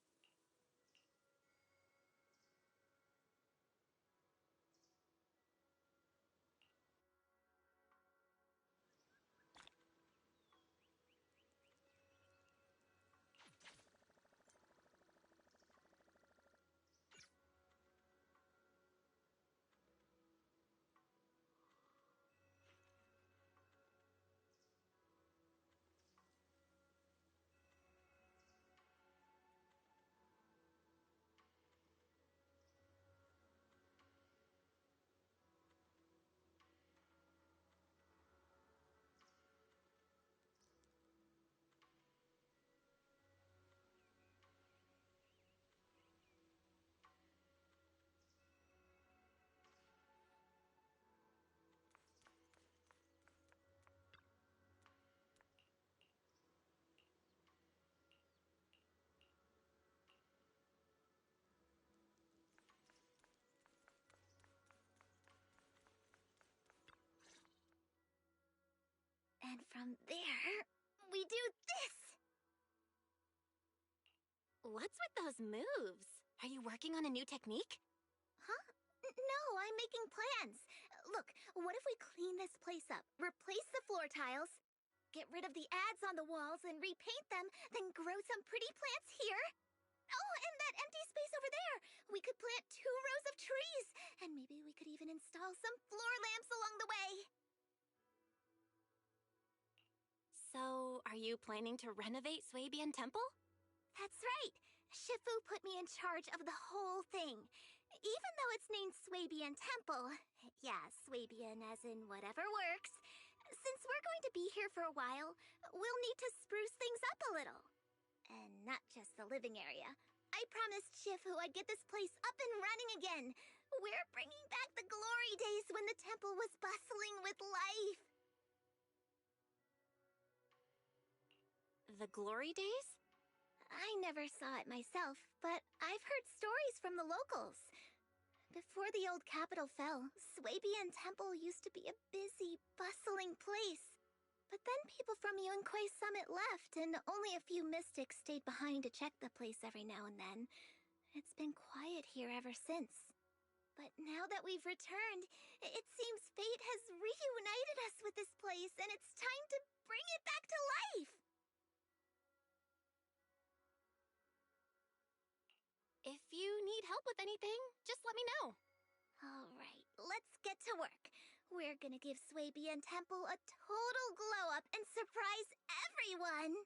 And from there, we do this! What's with those moves? Are you working on a new technique? Huh? No, I'm making plans. Look, what if we clean this place up, replace the floor tiles, get rid of the ads on the walls and repaint them, then grow some pretty plants here? Oh, and that empty space over there! We could plant 2 rows of trees, and maybe we could even install some floor lamps along the way. So, are you planning to renovate Swabian Temple? That's right. Shifu put me in charge of the whole thing. Even though it's named Swabian Temple. Yeah, Swabian as in whatever works. Since we're going to be here for a while, we'll need to spruce things up a little. And not just the living area. I promised Shifu I'd get this place up and running again. We're bringing back the glory days when the temple was bustling with life. The glory days? I never saw it myself, but I've heard stories from the locals. Before the old capital fell, Swabian Temple used to be a busy, bustling place. But then people from Yunquei Summit left, and only a few mystics stayed behind to check the place every now and then. It's been quiet here ever since. But now that we've returned, it seems fate has reunited us with this place, and it's time to bring it back to life! If you need help with anything, just let me know. Alright, let's get to work. We're gonna give Swabian Temple a total glow-up and surprise everyone!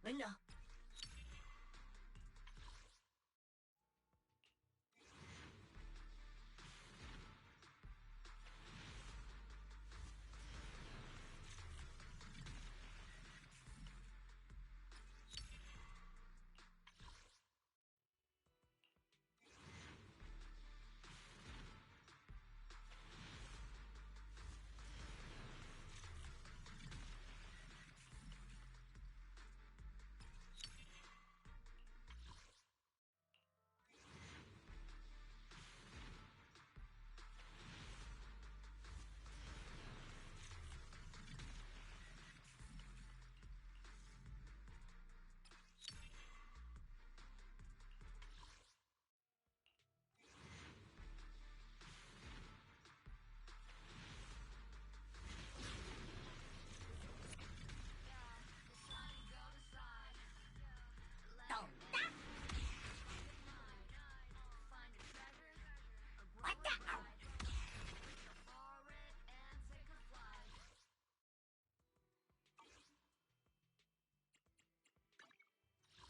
Linda.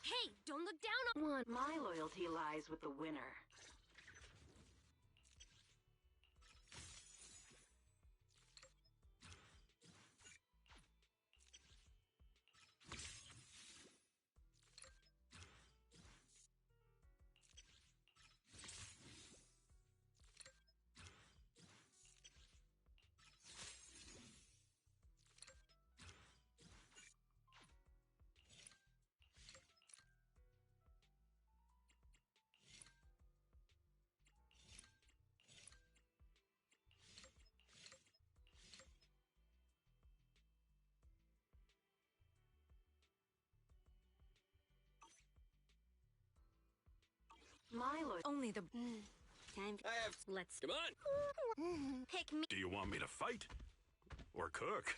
Hey, don't look down on one. My loyalty lies with the winner. Only the time. Let's. Come on. Pick me. Do you want me to fight? Or cook?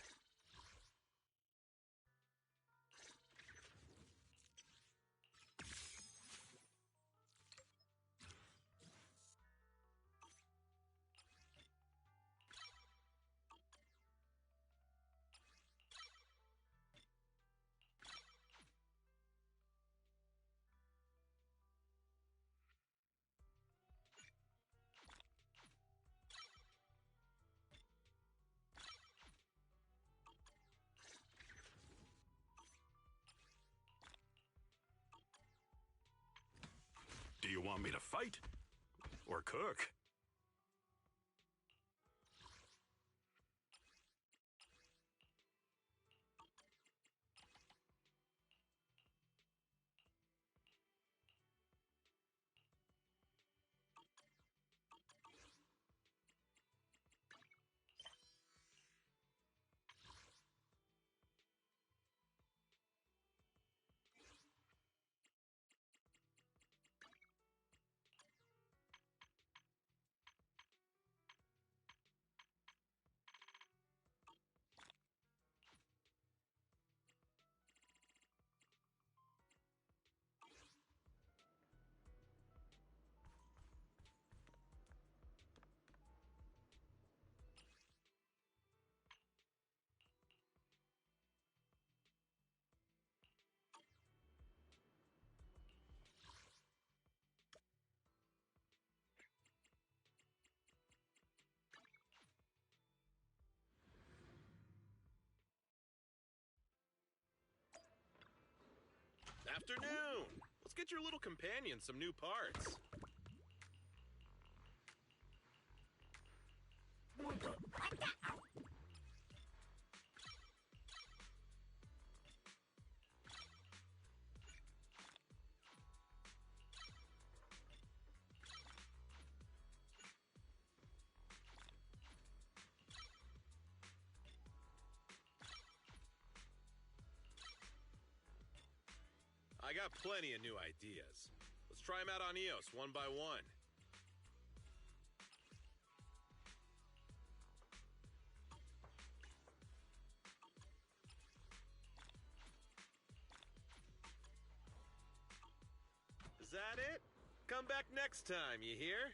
Do you want me to fight? Or cook? Afternoon! Let's get your little companion some new parts. I got plenty of new ideas. Let's try them out on EOS one by one. Come back next time, you hear?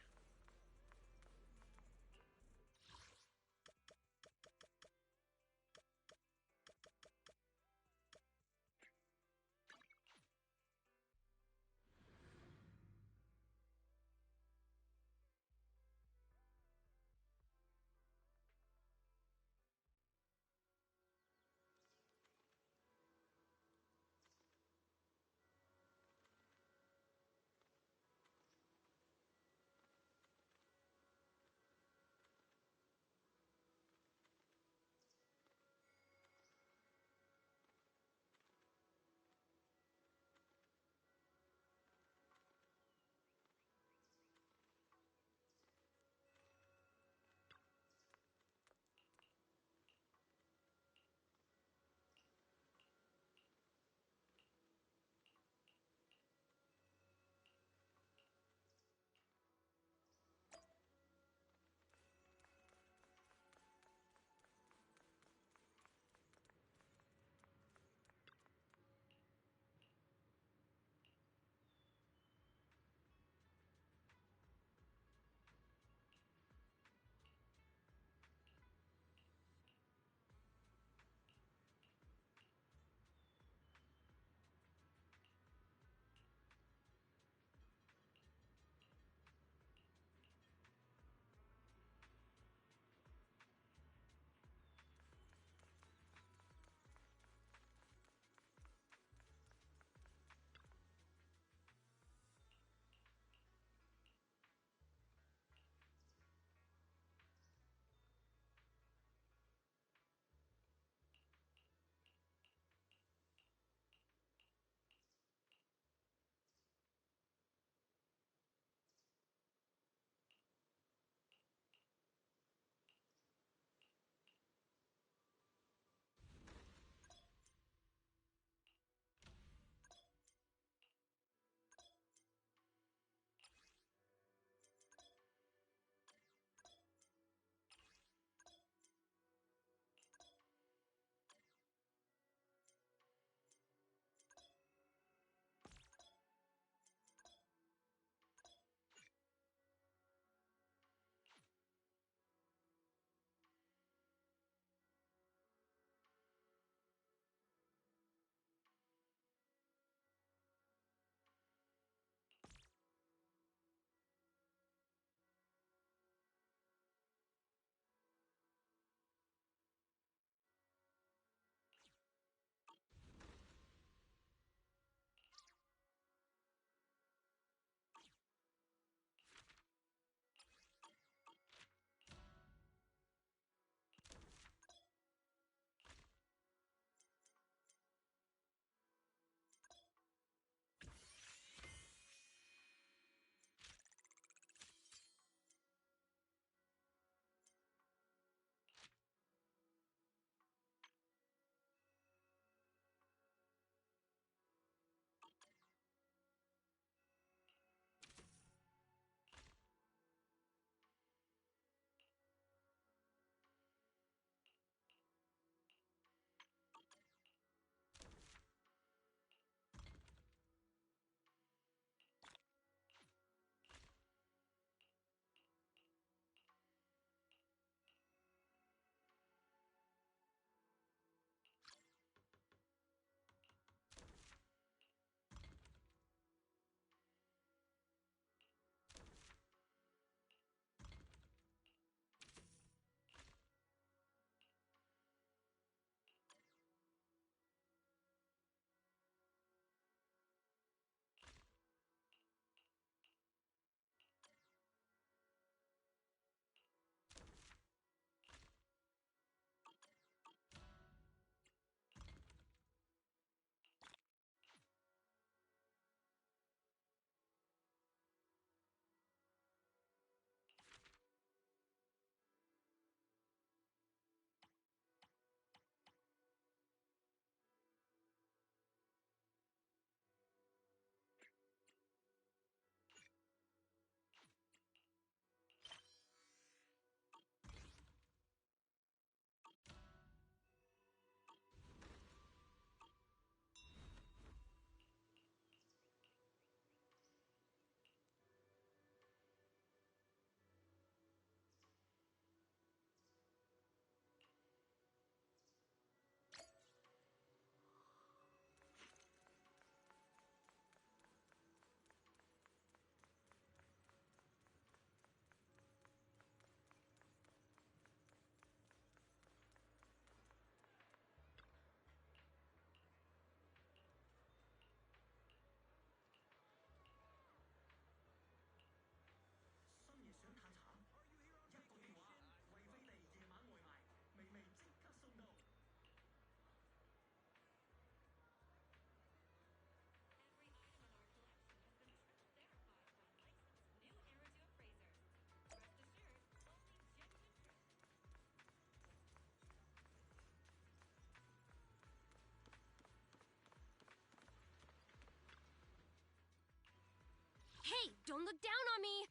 Don't look down on me!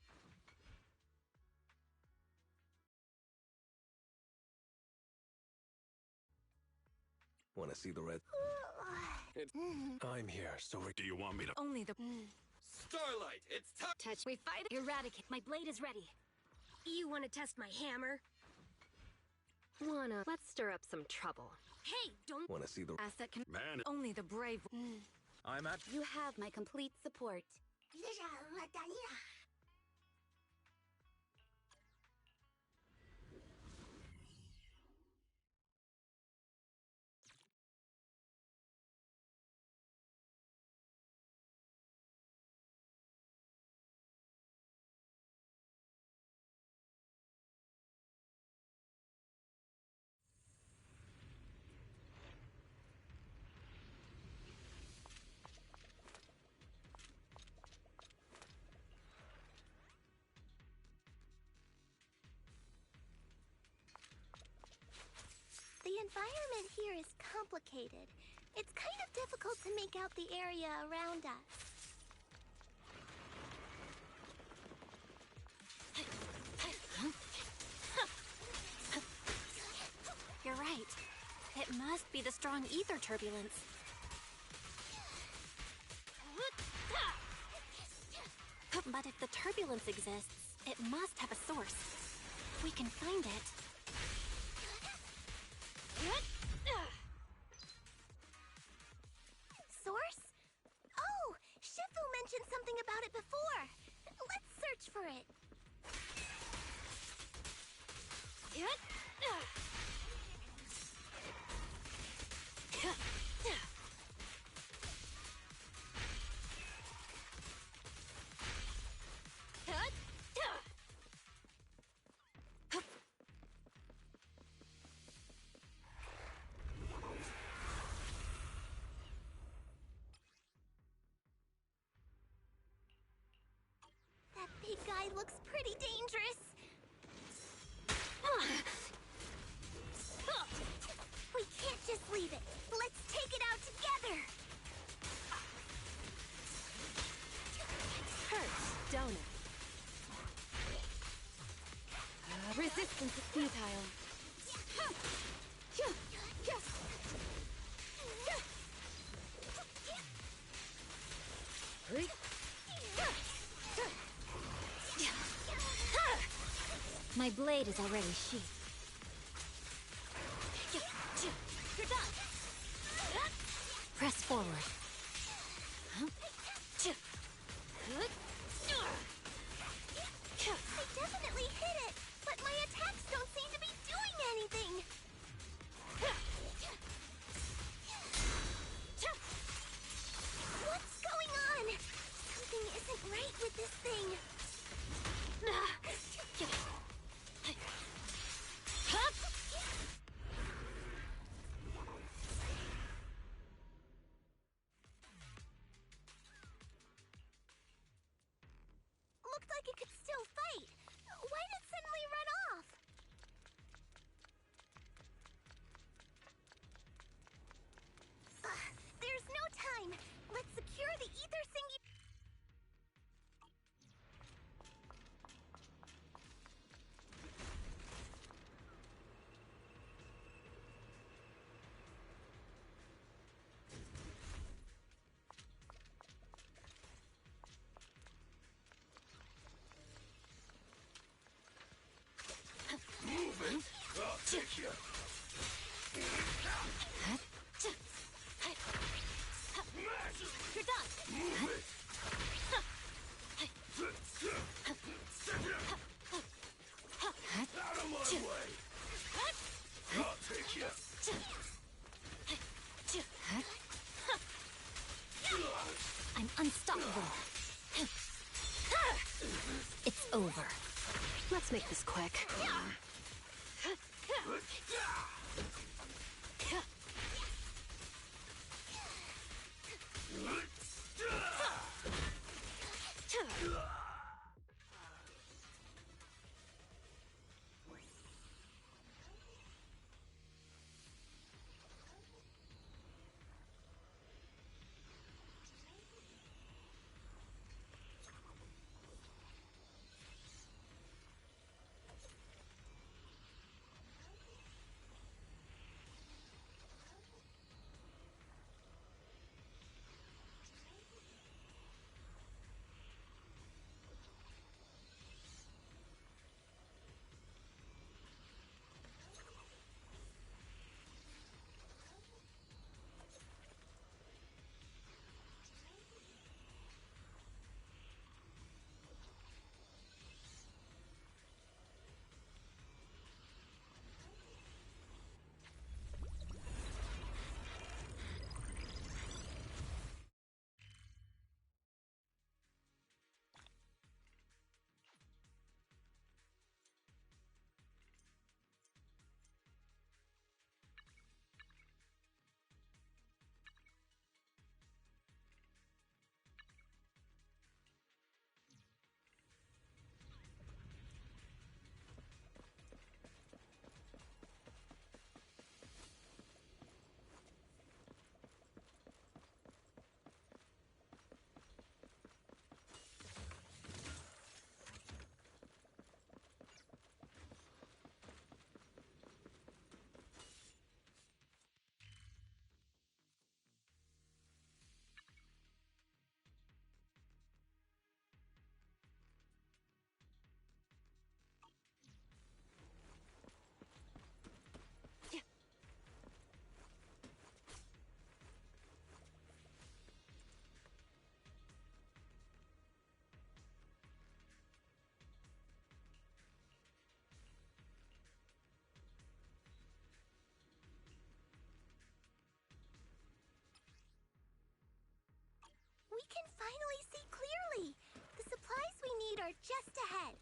Want to see the red? I'm here, so Do you want me to? Only the... Starlight, it's time! Touch. We fight. Eradicate. My blade is ready. You want to test my hammer? Let's stir up some trouble. Hey, don't... Want to see the... Asset can... Man. Only the brave... I'm at... You have my complete support. The environment here is complicated. It's kind of difficult to make out the area around us. You're right. It must be the strong ether turbulence. But if the turbulence exists, it must have a source. We can find it. Source? Oh, Shifu mentioned something about it before. Let's search for it. That big guy looks pretty dangerous. We can't just leave it. Let's take it out together. Hurts, don't it? Resistance is futile. My blade is already sheathed. You're done! Press forward. I definitely hit it, but my attacks don't seem to be doing anything. What's going on? Something isn't right with this thing. Looked like it could still fight. Why did it suddenly run off? There's no time. Let's secure the ether singular. Moving. I'll take you. You're done! Move it. Out of my way. I'll take you. I'm unstoppable. It's over. Let's make this quick. are just ahead.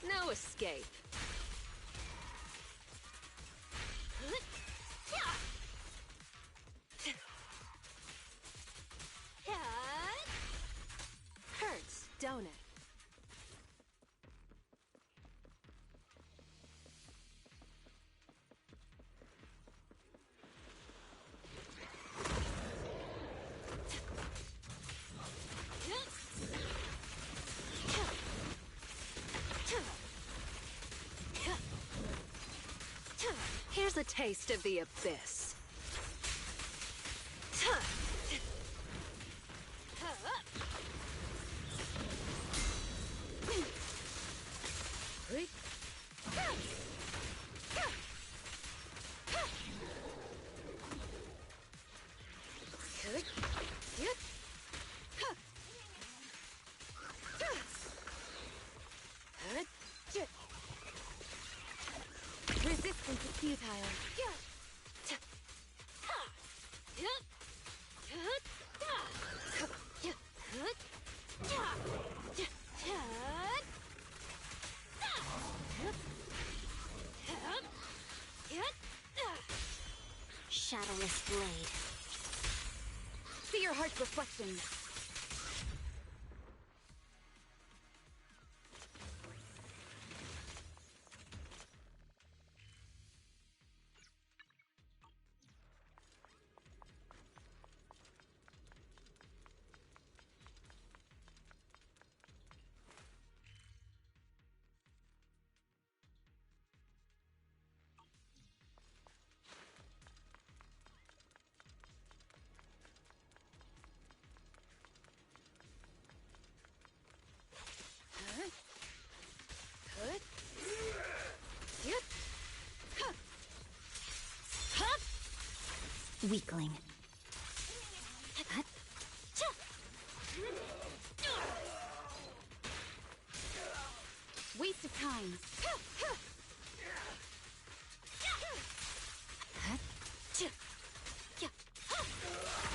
No escape. Hurts, don't it? Here's a taste of the abyss. Resistance is futile. Shadowless blade. See your heart's reflection. Weakling. Waste of time.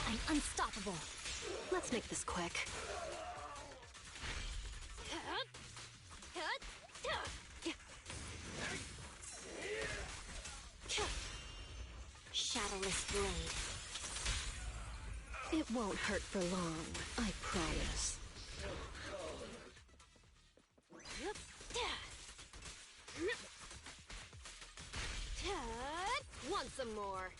I'm unstoppable. Let's make this quick. Shadowless blade. It won't hurt for long, I promise. Want some more?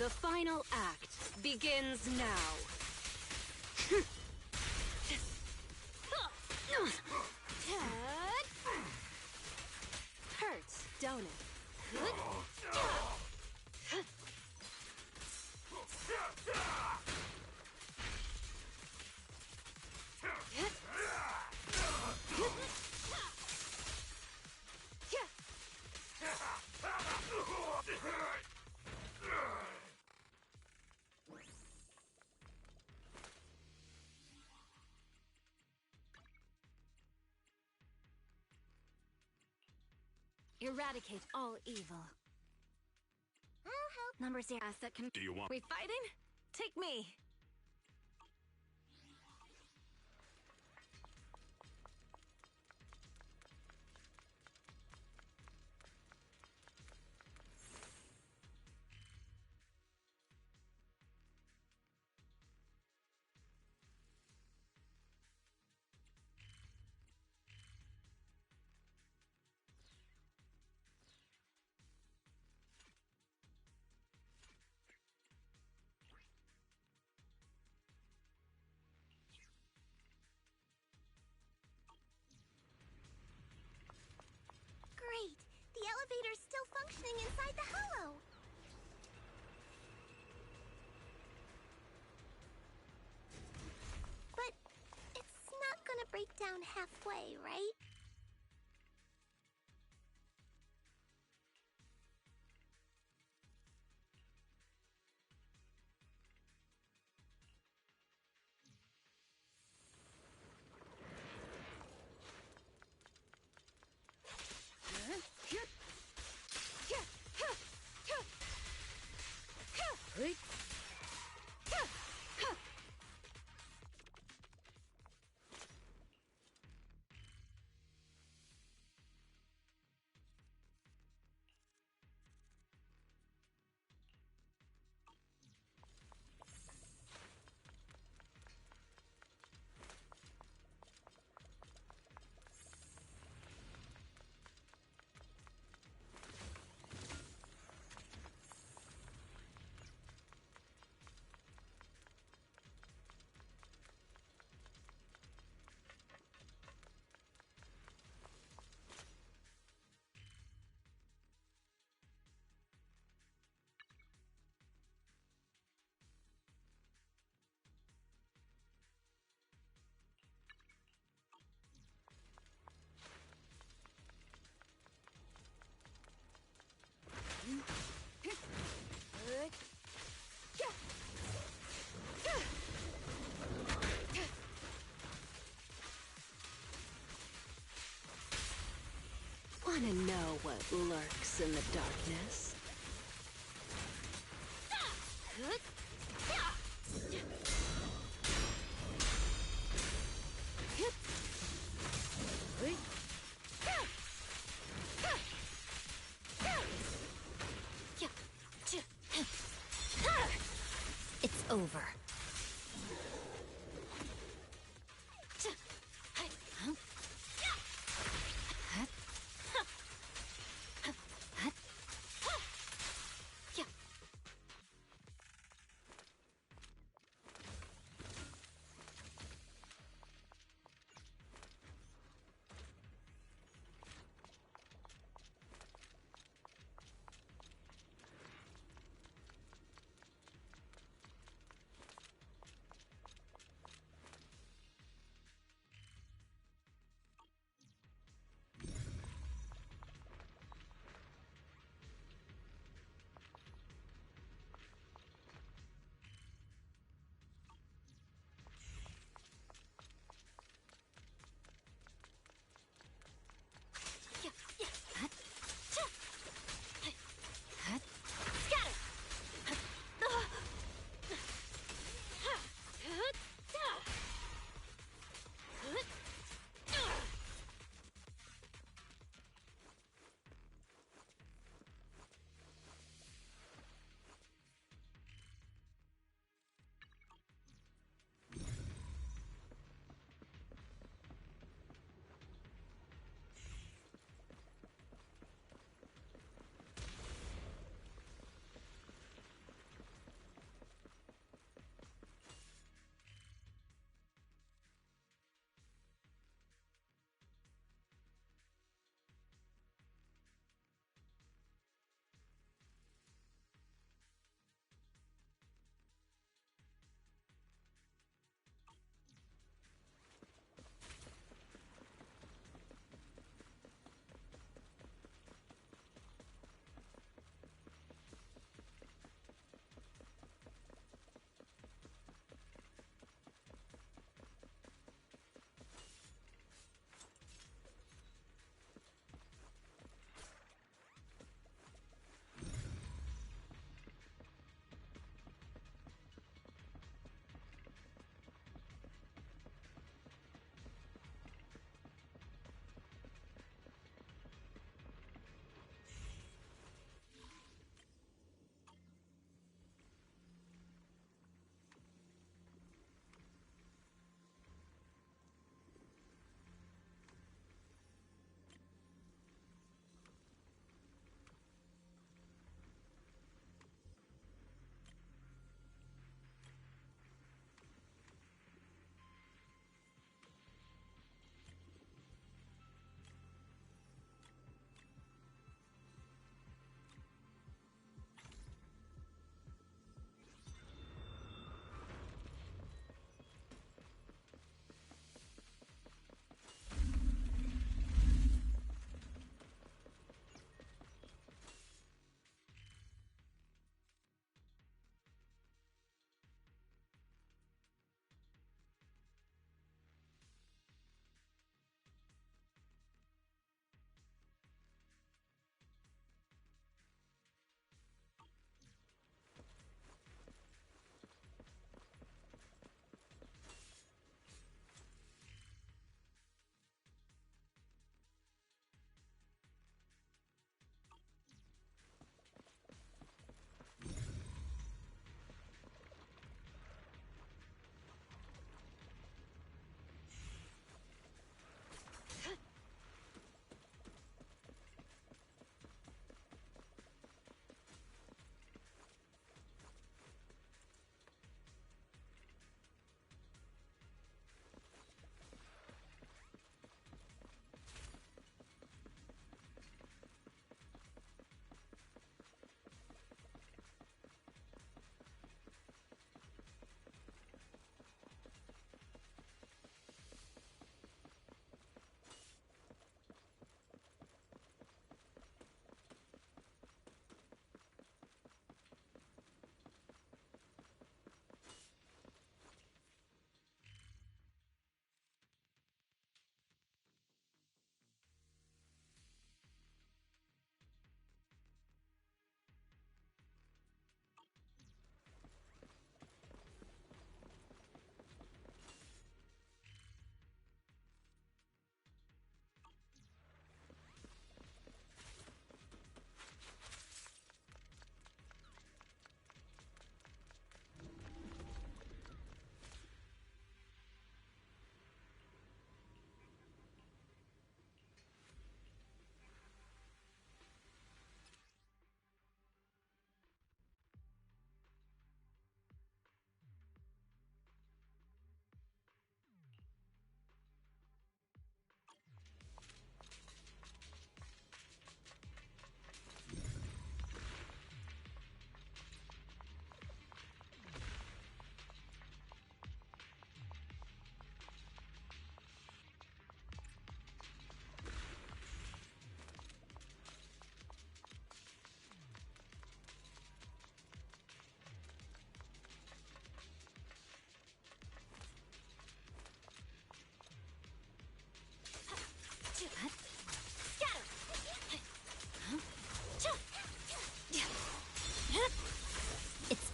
The final act begins now. Hurts, don't it? Eradicate all evil. I'll help. Number 0 asset can. Do you want? We fighting? Take me. Great! The elevator's still functioning inside the hollow! But it's not gonna break down halfway, right? Wanna know what lurks in the darkness? It's over.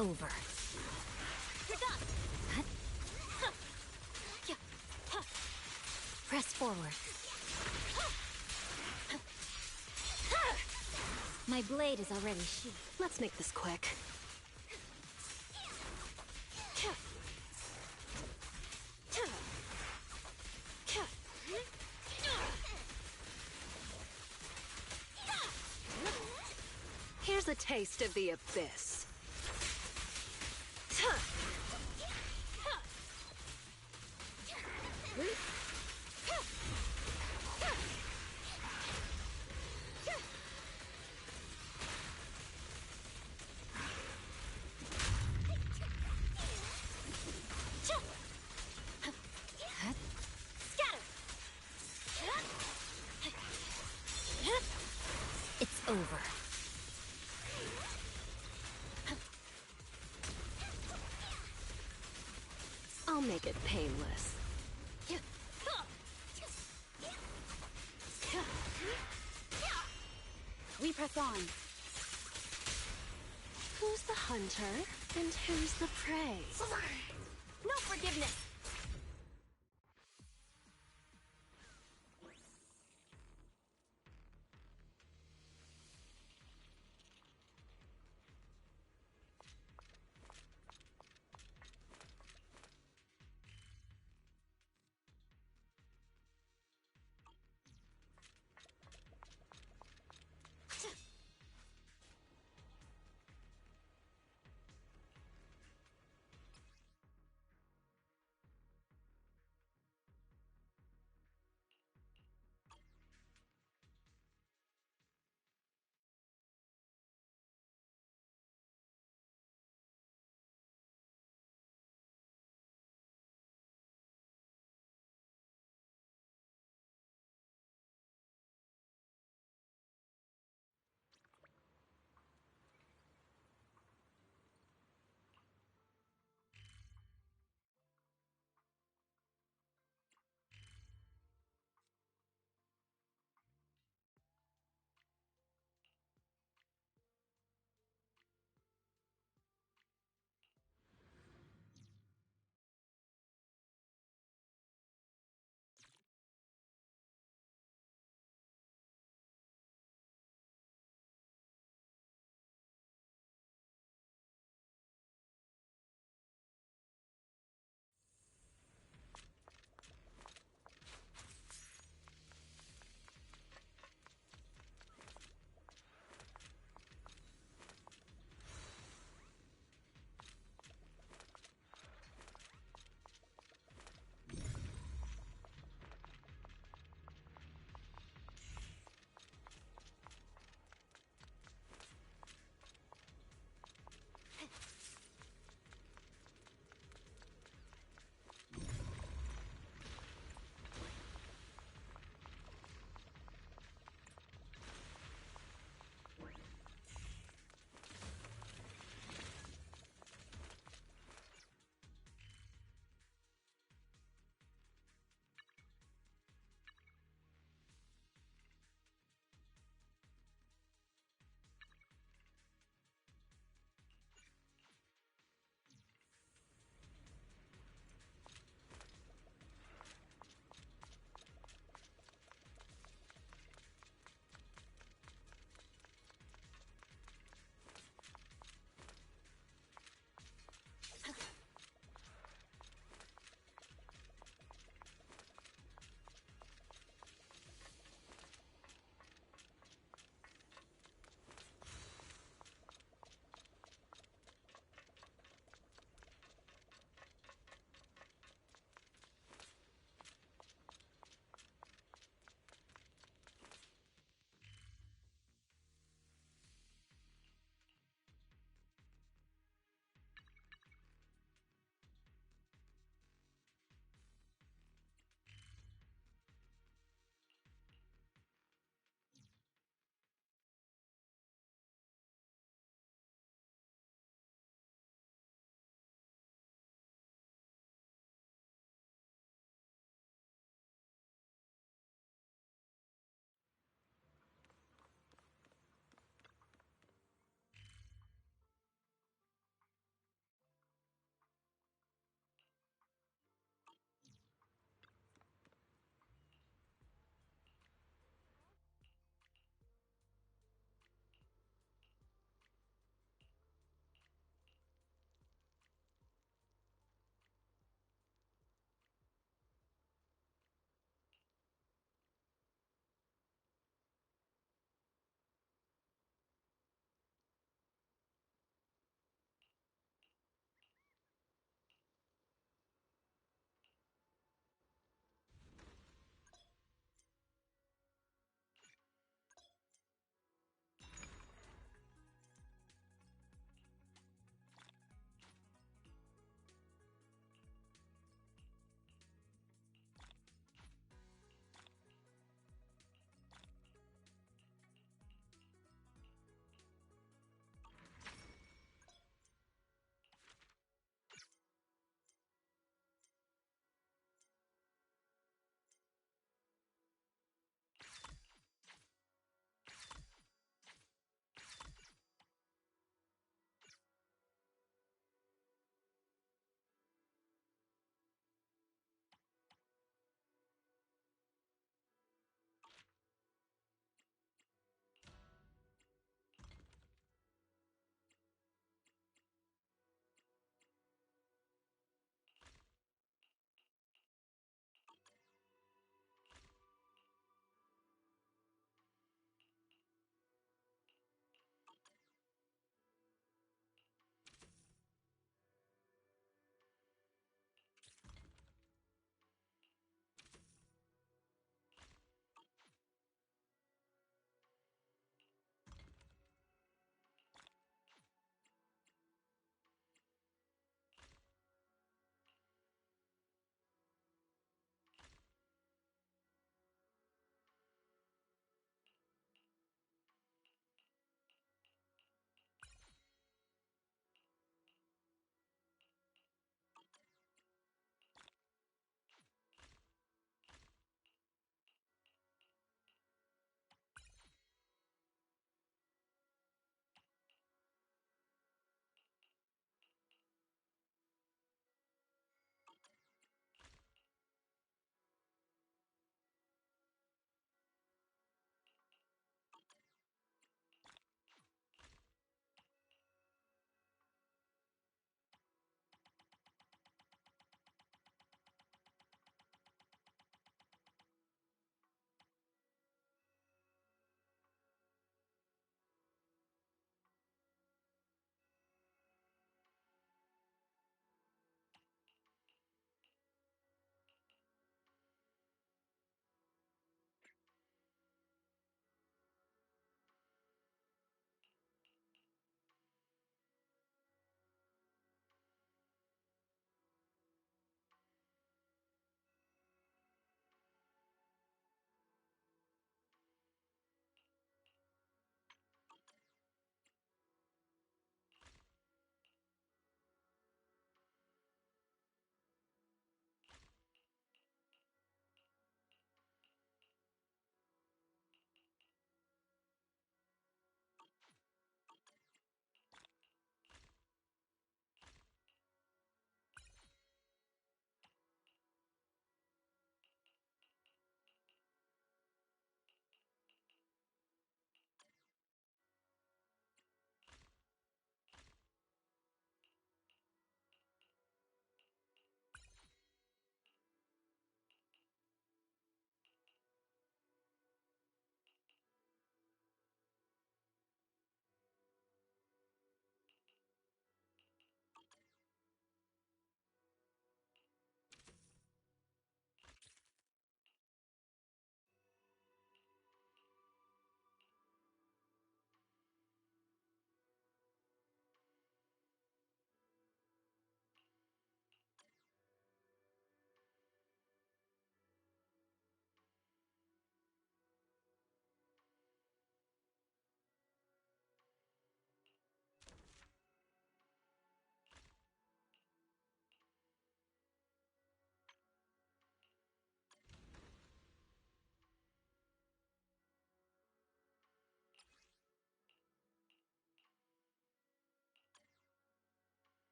over. Press forward. My blade is already sheathed. Let's make this quick. Here's a taste of the abyss. It's over. I'll make it painless. We press on. Who's the hunter and who's the prey?